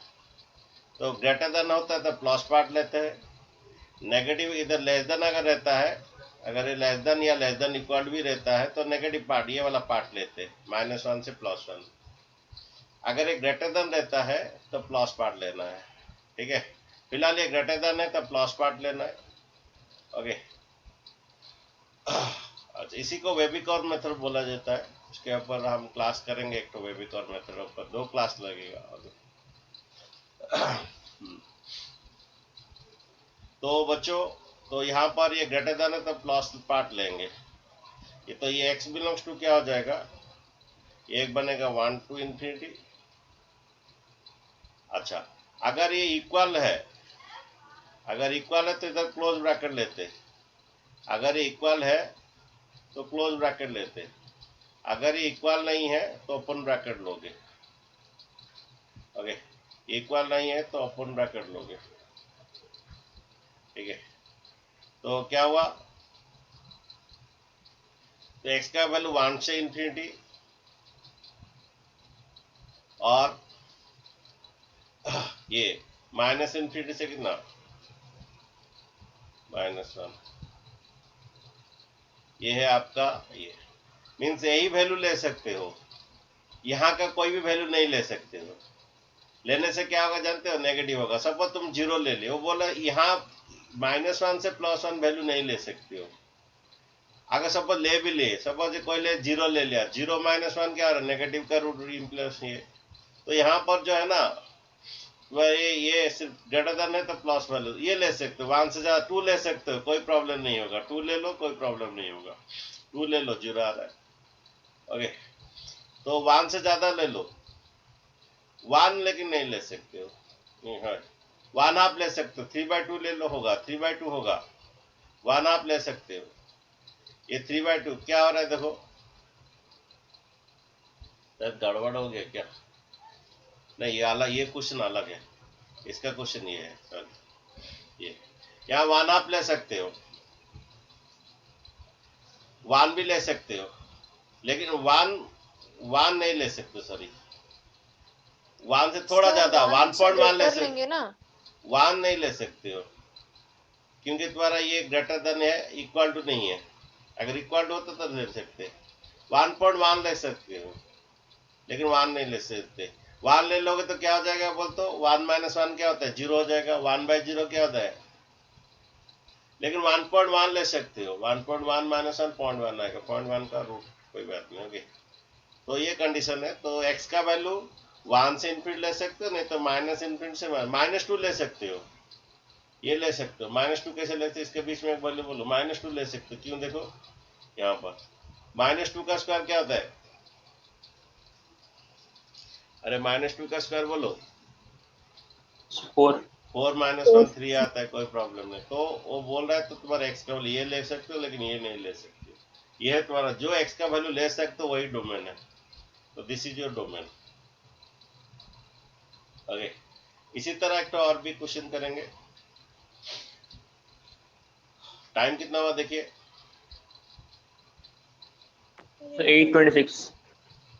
तो ग्रेटर देन होता है तो प्लस पार्ट लेते हैं, नेगेटिव इधर लेस देन अगर रहता है, अगर ये लेस देन या लेस देन इक्वल भी रहता है तो नेगेटिव पार्ट ये वाला पार्ट लेते हैं, -1 से +1। अगर ये ग्रेटर देन रहता है तो प्लस पार्ट लेना है, ठीक है। फिलहाल ये ग्रेटर देन है तो प्लस पार्ट लेना है, ओके। अच्छा, इसी को वेबिकॉर मेथड बोला जाता है। इसके ऊपर हम क्लास करेंगे, एक तो वेबिकॉर मेथड ऊपर 2 क्लास लगेगा, ओके। तो बच्चों, तो यहाँ पर ये ग्रेटर देन है तो प्लस पार्ट लेंगे। ये तो ये x बिलोंग्स टू क्या हो जाएगा, एक बनेगा 1 to ∞। अच्छा, अगर ये इक्वल है, अगर इक्वल है तो इधर क्लोज ब्रैकेट लेते, अगर ये इक्वल है तो क्लोज ब्रैकेट लेते, अगर ये इक्वल नहीं है तो ओपन ब्रैकेट लोगे, ओके। इक्वल नहीं है तो ओपन ब्रैकेट लोगे, ठीक है। तो क्या हुआ, तो x का वैल्यू 1 से ∞, और ये -∞ से कितना -1, ये है आपका, ये मीन्स यही वैल्यू ले सकते हो, यहाँ का कोई भी वैल्यू नहीं ले सकते हो। लेने से क्या होगा जानते हो, नेगेटिव होगा। सपोज तुम 0 ले लियो, बोला यहाँ -1 से +1 वैल्यू नहीं ले सकते हो। अगर सपोज ले भी ले, सपोज कोई ले 0 ले लिया, 0 - 1 क्या हो रहा है, नेगेटिव का रूट प्लस ये, तो यहाँ पर जो है ना वह ये सिर्फ ग्रेटर देन है तो प्लस वैल्यू ये ले सकते हो। 1 से ज्यादा 2 ले सकते हो, कोई प्रॉब्लम नहीं होगा, 2 ले लो, कोई प्रॉब्लम नहीं होगा, 2 ले लो, 0 आ रहा है, ओके। तो 1 से ज्यादा ले लो, 1 लेकिन नहीं ले सकते हो, 1 आप ले सकते हो, 3/2 ले लो, होगा 3/2 होगा, 1 आप ले सकते हो। ये 3/2 क्या हो रहा है देखो, गड़बड़ हो गया क्या, नहीं ये अलग, ये क्वेश्चन अलग है, इसका क्वेश्चन ये है, सॉरी। ये यहाँ 1 आप ले सकते हो, 1 भी ले सकते हो, लेकिन 1 नहीं ले सकते, सॉरी 1 से थोड़ा ज्यादा 1.1 ले सकते ना, 1 नहीं ले सकते हो, क्योंकि तुम्हारा ये ग्रेटर देन है, इक्वल टू नहीं है। अगर इक्वल टू होता तो ले सकते, 1.1 ले सकते हो, लेकिन 1 नहीं ले सकते। 1 ले लोगे तो क्या हो जाएगा, बोल तो 1 - 1 क्या होता है, 0 हो जाएगा, 1/0 क्या होता है, लेकिन 1.1 ले सकते हो, 1.1 - 1.1 आएगा, 0.1 का रूट, कोई बात नहीं, ओके। तो ये कंडीशन है। तो x का वैल्यू 1 से ∞ ले सकते हो, नहीं तो -∞ से -2 ले सकते हो, ये ले सकते हो। -2 कैसे लेते हो, इसके बीच में एक वैल्यू बोलो, -2 ले सकते हो, क्यों, देखो यहाँ पर -2 का स्क्वायर क्या होता है, अरे -2 का स्क्वायर बोलो, 4 4 माइनस 1 3 आता है, कोई प्रॉब्लम नहीं। तो वो बोल रहा है तो तुम्हारा एक्स का वैल्यू ये ले सकते हो, लेकिन ये नहीं ले सकते। ये है तुम्हारा जो एक्स का वैल्यू ले सकते हो वही डोमेन है। तो this is your domain. Okay, इसी तरह एक तो और भी क्वेश्चन करेंगे। टाइम कितना हुआ देखिए, 8:26।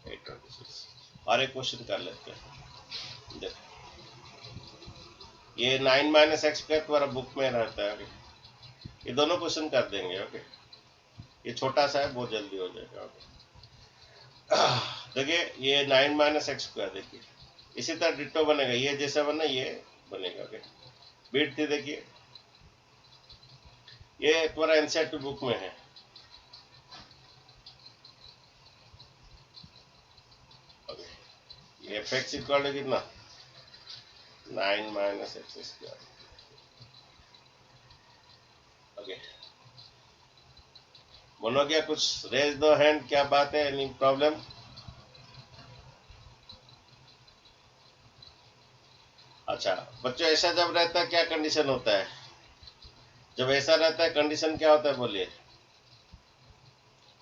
8:26। और एक क्वेश्चन कर लेते हैं। देखो, ये 9 माइनस एक्स स्क्वायर तुम्हारा बुक में रहता है। ओके, ये दोनों क्वेश्चन कर देंगे। ओके, ये छोटा सा है, बहुत जल्दी हो जाएगा। ओके, देखिए ये 9 माइनस एक्स स्क्वायर, देखिए इसी तरह डिट्टो बनेगा, ये जैसा बना ये बनेगा। ओके, बीट थी, देखिए ये तुम्हारा एनसीईआरटी बुक में है। ओके, ये एफ एक्स इक्वल टू कितना, 9 माइनस एक्स स्क्वायर। ओके, बोलो क्या, कुछ रेज दो हैंड, क्या बात है, एनी प्रॉब्लम? अच्छा बच्चों, ऐसा जब रहता है क्या कंडीशन होता है? जब ऐसा रहता है कंडीशन क्या होता है, बोलिए।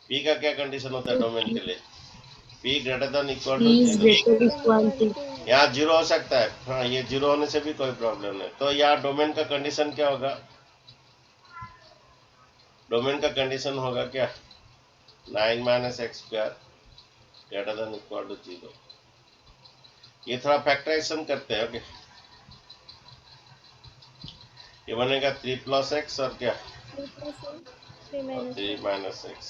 पी का क्या कंडीशन होता है डोमेन के लिए? P greater than equal to P is 0। greater equal to यहाँ 0 हो सकता है, हाँ ये 0 होने से भी कोई प्रॉब्लम नहीं। तो यहाँ डोमेन का कंडीशन क्या होगा? डोमेन का कंडीशन होगा क्या, 9 minus X square greater than equal to 0। ये थोड़ा फैक्टराइजेशन करते हैं। ओके, ये बनेगा 3 प्लस एक्स और क्या, 3 माइनस एक्स।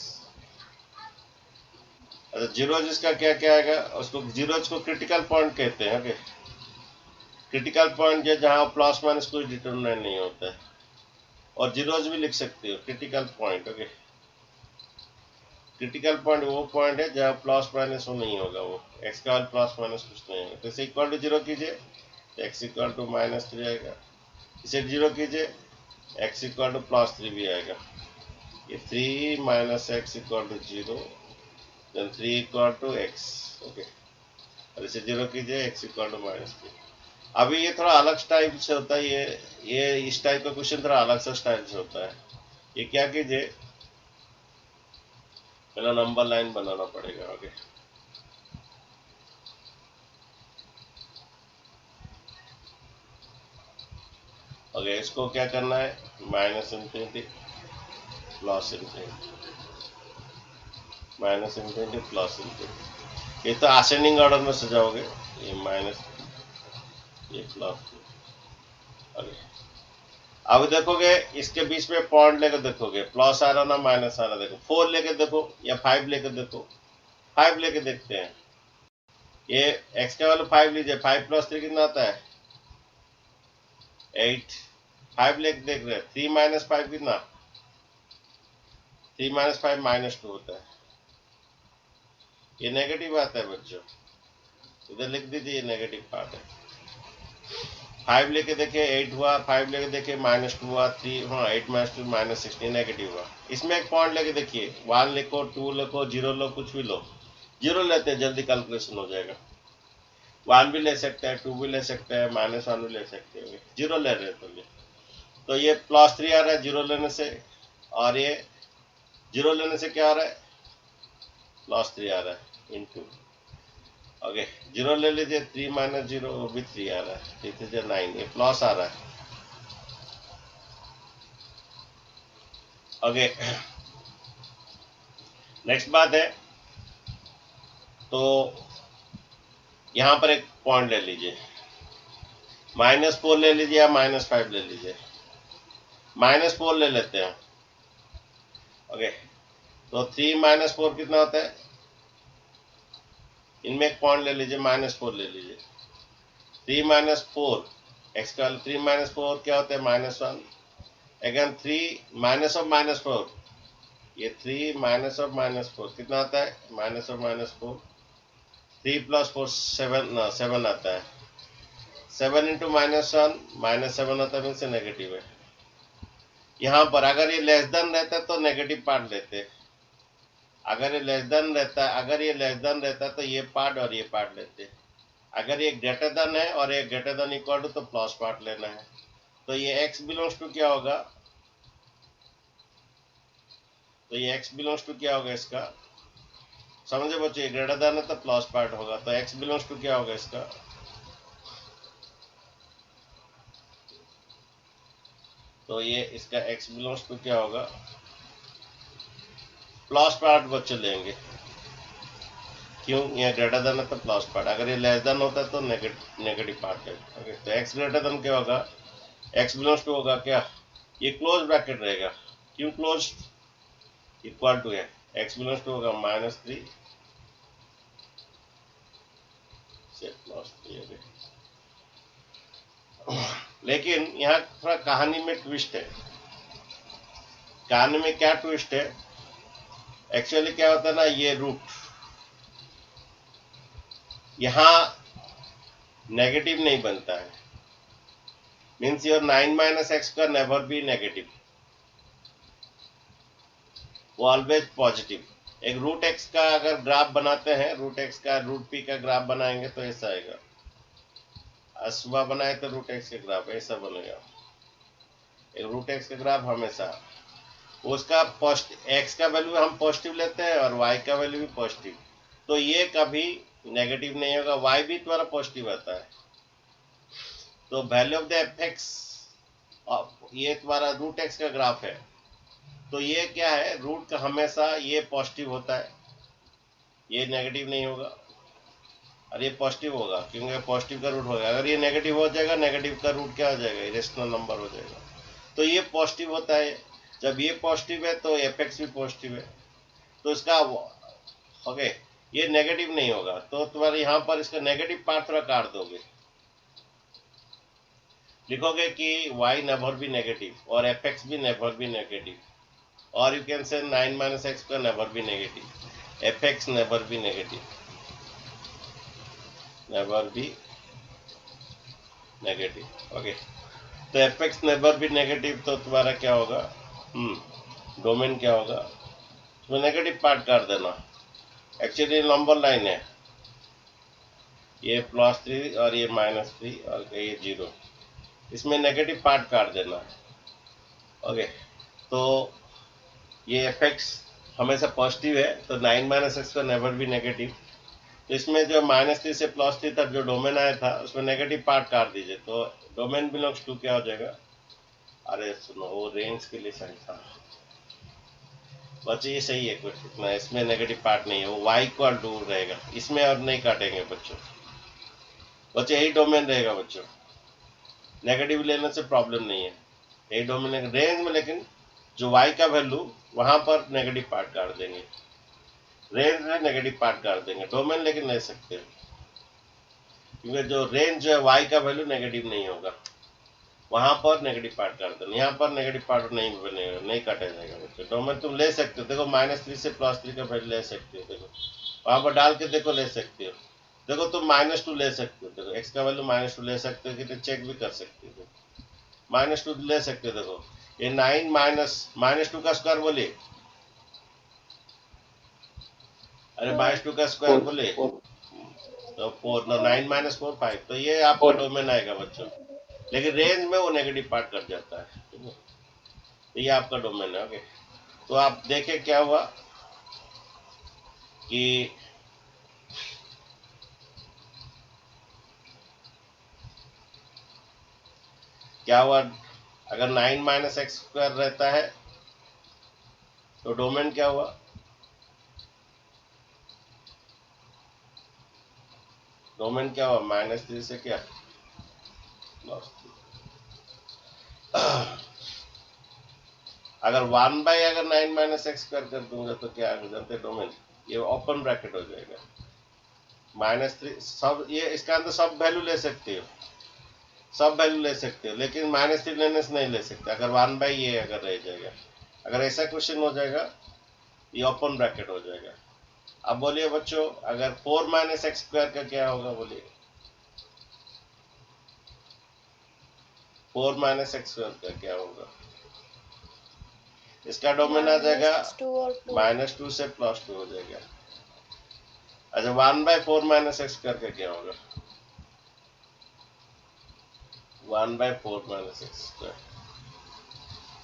अच्छा, जीरो जिसका क्या क्या आएगा, उसको जीरोज को क्रिटिकल पॉइंट कहते हैं। ओके, क्रिटिकल पॉइंट जो जहाँ प्लस माइनस कोई डिटरमिनेंट नहीं होता है, और जीरोज भी लिख सकते हो critical point. Okay, critical point वो पॉइंट है जहाँ प्लस माइनस वो नहीं होगा, वो एक्स का प्लस माइनस कुछ नहीं होगा। तो इसे इक्वल टू 0 कीजिए तो एक्स इक्वल टू -3 आएगा। इसे 0 कीजिए, एक्स इक्वल टू +3 भी आएगा। ये 3 minus X equal to 0, then 3 equal to X. Okay, और इसे 0 कीजिए, एक्स इक्वल टू -3। अभी ये थोड़ा अलग स्टाइल से होता है, ये इस टाइप का क्वेश्चन थोड़ा अलग सा स्टाइल से होता है। ये क्या कीजिए, पहला नंबर लाइन बनाना पड़ेगा। ओके, ओके, इसको क्या करना है, -∞ +∞, -∞ +∞। ये तो असेंडिंग ऑर्डर में सजाओगे, ये माइनस, ये प्लस। ओके, अब देखोगे इसके बीच में पॉइंट लेकर देखोगे, प्लस आ रहा ना माइनस आ रहा, देखो 4 लेके देखो या 5 लेके देखो। 5 लेके देखते हैं, ये x का वैल्यू 5 लीजिए, 5 + 3 कितना आता है, 8। 5 लेके देख रहे हैं, 3 - 5 कितना, 3 - 5 -2 होता है। ये नेगेटिव आता है बच्चों, इधर लिख दीजिए, ये नेगेटिव पार्ट है। 5 लेके देखे 8 हुआ, 5 लेके देखे -2 हुआ, 3 हाँ 8 - 2 -16 नेगेटिव हुआ। इसमें एक पॉइंट लेके देखिए, 1 लिखो, 2 लिखो, 0 लो, कुछ भी लो। 0 लेते हैं, जल्दी कैलकुलेशन हो जाएगा। 1 भी ले सकते हैं, 2 भी ले सकते हैं, -1 भी ले सकते हैं। 0 ले रहे हैं तो ये +3 आ रहा है 0 लेने से, और ये 0 लेने से क्या आ रहा है, +3 आ रहा है इंटू। ओके, 0 ले लीजिए, 3 - 0 वो भी 3 आ रहा है, 3 3 9, ये प्लस आ रहा है। ओके, नेक्स्ट बात है, तो यहाँ पर एक पॉइंट ले लीजिए, -4 ले लीजिए या -5 ले लीजिए। -4 ले लेते हैं। ओके, तो 3 - 4 कितना होता है, इनमें एक पॉइंट ले लीजिए, -4 ले लीजिए। 3 - 4 एक्स का 3 - 4 क्या होता है, -1। अगेन 3 माइनस ऑफ -4, ये 3 माइनस ऑफ -4 कितना आता है, -4। 3 + 4 7 आता है। 7 × -1 -7 आता है, मीन से नेगेटिव है। यहाँ पर अगर ये लेस देन रहता है तो नेगेटिव पार्ट लेते, अगर ये लेस देन रहता है तो ये पार्ट और ये पार्ट लेते। अगर ये ग्रेटर देन है और ये ग्रेटर देन इक्वल टू तो प्लस पार्ट लेना है। तो ये x बिलोंग्स टू क्या होगा, तो ये x बिलोंग्स टू क्या होगा इसका, समझे बच्चे, ग्रेटर देन है तो प्लस पार्ट होगा, तो x बिलोंग्स टू क्या होगा इसका, तो ये इसका x बिलोंग्स टू क्या होगा, प्लस पार्ट बच्चे लेंगे, क्यों, ये ग्रेटर देन है तो प्लस पार्ट, अगर ये लेस देन होता है तो नेगेटिव पार्ट है। ओके, तो x ग्रेटर देन क्या होगा, x बिलोंग्स टू होगा क्या, ये क्लोज ब्रैकेट रहेगा, क्यों क्लोज, इक्वल टू है, x बिलोंग्स टू होगा -3 से +3। लेकिन यहाँ थोड़ा कहानी में ट्विस्ट है, कहानी में क्या ट्विस्ट है, एक्चुअली क्या होता है ना, ये रूट यहाँ नेगेटिव नहीं बनता है, मीन्स योर 9 - x का नेवर बी नेगेटिव, वो ऑलवेज पॉजिटिव। एक रूट एक्स का अगर ग्राफ बनाते हैं, रूट एक्स का रूट पी का ग्राफ बनाएंगे तो ऐसा आएगा, आज सुबह बनाए तो रूट एक्स का ग्राफ ऐसा बनेगा, एक रूट एक्स का ग्राफ हमेशा उसका एक्स का वैल्यू हम पॉजिटिव लेते हैं और वाई का वैल्यू भी पॉजिटिव, तो ये कभी नेगेटिव नहीं होगा, वाई भी तुम्हारा पॉजिटिव आता है। तो value of the F x, ये तुम्हारा रूट एक्स का ग्राफ है, तो ये क्या है, रूट का हमेशा ये पॉजिटिव होता है, ये नेगेटिव नहीं होगा, और ये पॉजिटिव होगा क्योंकि पॉजिटिव का रूट होगा, अगर ये नेगेटिव हो जाएगा, नेगेटिव का रूट क्या हो जाएगा, इरेशनल नंबर हो जाएगा। तो ये पॉजिटिव होता है, जब ये पॉजिटिव है तो एफ एक्स भी पॉजिटिव है, तो इसका ओके ये नेगेटिव नहीं होगा, तो तुम्हारे यहाँ पर इसका नेगेटिव पार्ट थोड़ा काट दोगे, लिखोगे कि y नेवर बी नेगेटिव और एफ एक्स भी नेवर बी नेगेटिव, और यू कैन से 9 - x का never be negative, f x never be negative, never be negative. Okay, तो f x never be negative, तो तुम्हारा क्या होगा, डोमेन क्या होगा, उसमें नेगेटिव पार्ट कर देना, एक्चुअली नंबर लाइन है, ये +3 और ये -3 और ये 0, इसमें नेगेटिव पार्ट काट देना। ओके, तो ये एफ एक्स हमेशा पॉजिटिव है, तो 9 - x का नेवर भी नेगेटिव, तो इसमें जो -3 से +3 तक जो डोमेन आया था उसमें नेगेटिव पार्ट काट दीजिए, तो डोमेन बिलोंग्स टू क्या हो जाएगा, अरे सुनो वो रेंज के लिए सही था बच्चे, ये सही है, कुछ इतना इसमें नेगेटिव पार्ट नहीं है, वो y इक्वल टू रहेगा, इसमें और नहीं काटेंगे बच्चों, बच्चे यही डोमेन रहेगा बच्चों, नेगेटिव लेने से प्रॉब्लम नहीं है, यही डोमेन रेंज में, लेकिन जो y का वैल्यू वहां पर नेगेटिव पार्ट काट देंगे, रेंज में नेगेटिव पार्ट काट देंगे, डोमेन लेकिन ले सकते हो, क्योंकि जो रेंज जो है y का वैल्यू नेगेटिव नहीं होगा, वहां पर नेगेटिव पार्ट काट देना, यहाँ पर नेगेटिव पार्ट नहीं बनेगा, नहीं काटा जाएगा बच्चों, डोमेन तुम ले सकते हो, देखो -3 से +3 का वैल्यू ले सकते हो, देखो वहां पर डाल के देखो, ले सकते हो, देखो तुम -2 ले सकते हो, देखो x का वैल्यू -2 ले सकते हो, कि चेक भी कर सकते हो, -2 ले सकते हो, देखो ये 9 -2 का स्क्वायर बोले, अरे -2 का स्क्वायर बोले तो 4, 9 - 4 5, तो ये आपका डोमेन आएगा बच्चों, लेकिन रेंज में वो नेगेटिव पार्ट कट जाता है, ठीक है, ये आपका डोमेन है। ओके, तो आप देखें क्या हुआ कि क्या हुआ, अगर 9 - x स्क्वायर रहता है तो डोमेन क्या हुआ, डोमेन क्या हुआ, -3 से क्या +3, अगर 1 अगर 9 - x स्क्वायर कर दूंगा तो क्या हो जाता है, डोमेन ये ओपन ब्रैकेट हो जाएगा, -3 सब, ये इसका अंदर सब वैल्यू ले सकते हो, सब वैल्यू ले सकते हो, लेकिन -3 लेने से नहीं ले सकते, अगर 1 ये अगर रह जाएगा, अगर ऐसा क्वेश्चन हो जाएगा ये ओपन ब्रैकेट हो जाएगा। अब बोलिए बच्चों, अगर 4 - x स्क्वायर का क्या होगा, बोलिए 4 - x स्क्वायर का क्या होगा, इसका डोमेन आ जाएगा -2 से +2 हो जाएगा। अच्छा 1/4 - x स्क्वायर का क्या होगा, 1/4 माइनस एक्स स्क्वायर,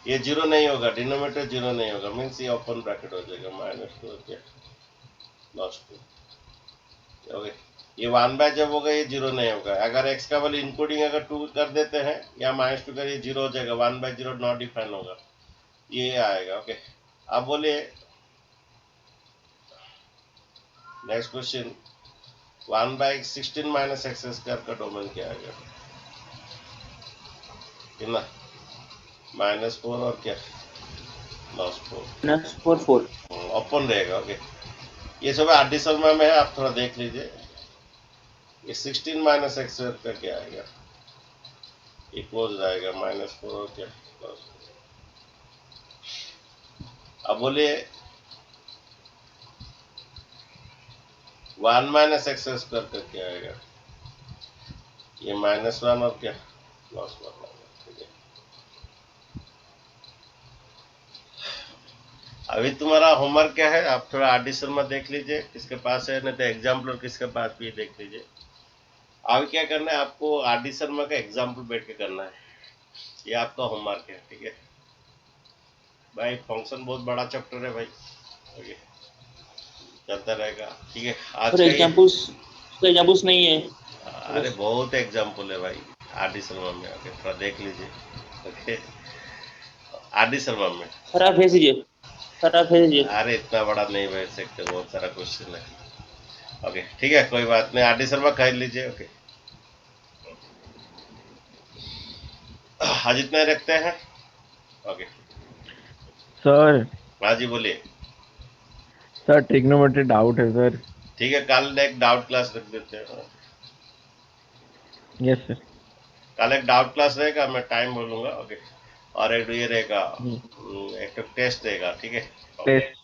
ये जीरो नहीं होगा, डिनोमिनेटर जीरो नहीं होगा, मीन्स ये ओपन ब्रैकेट हो जाएगा -2 क्या प्लस 2। ओके, ये 1 जब होगा ये जीरो नहीं होगा। अगर x का वैल्यू इंक्लूडिंग अगर 2 कर देते हैं या -2 कर, ये जीरो हो जाएगा, 1/0 नॉट डिफाइन होगा, ये आएगा। ओके, अब बोलिए next question, 1/16 minus X square का डोमेन क्या आएगा? कितना? -4 और क्या +4, -4 ओपन रहेगा। ओके, ये सब आरडी शर्मा में है, आप थोड़ा देख लीजिए। ये 16 माइनस एक्स स्क्वायर का क्या आएगा? ये क्लोज रहेगा, -4 और क्या +4। अब बोलिए 1 माइनस एक्स स्क्वायर का क्या आएगा? ये -1 और क्या +1 आएगा। ठीक है, अभी तुम्हारा होमवर्क क्या है, आप थोड़ा आरडी शर्मा देख लीजिए, किसके पास है, नहीं तो एग्जाम्पल किसके पास भी देख लीजिए। अभी क्या करना है आपको, आरडी शर्मा का एग्जाम्पल बैठ के करना है, ये आपका होमवर्क है। ठीक है भाई, फंक्शन बहुत बड़ा चैप्टर है भाई। ओके, चलता रहेगा। ठीक है, आज सर का ये एग्जाम्पल्स नहीं है। अरे बहुत एग्जाम्पल है भाई आरडी शर्मा में। ओके, थोड़ा देख लीजिए। ओके, आरडी शर्मा में सर आप भेज दीजिए। अरे इतना बड़ा नहीं भेज सकते, बहुत सारा क्वेश्चन है। ओके ठीक है, कोई बात नहीं, आरडी शर्मा कर लीजिए। ओके, आज इतना ही रखते हैं। ओके सर हाँ जी बोलिए। सर ट्रिग्नोमेट्री डाउट है सर। ठीक है, कल एक डाउट क्लास रख देते हैं। Yes sir. कल एक डाउट क्लास रहेगा, मैं टाइम बोलूंगा। ओके, और एक ये रहेगा, एक तो टेस्ट रहेगा। ठीक है, टेस्ट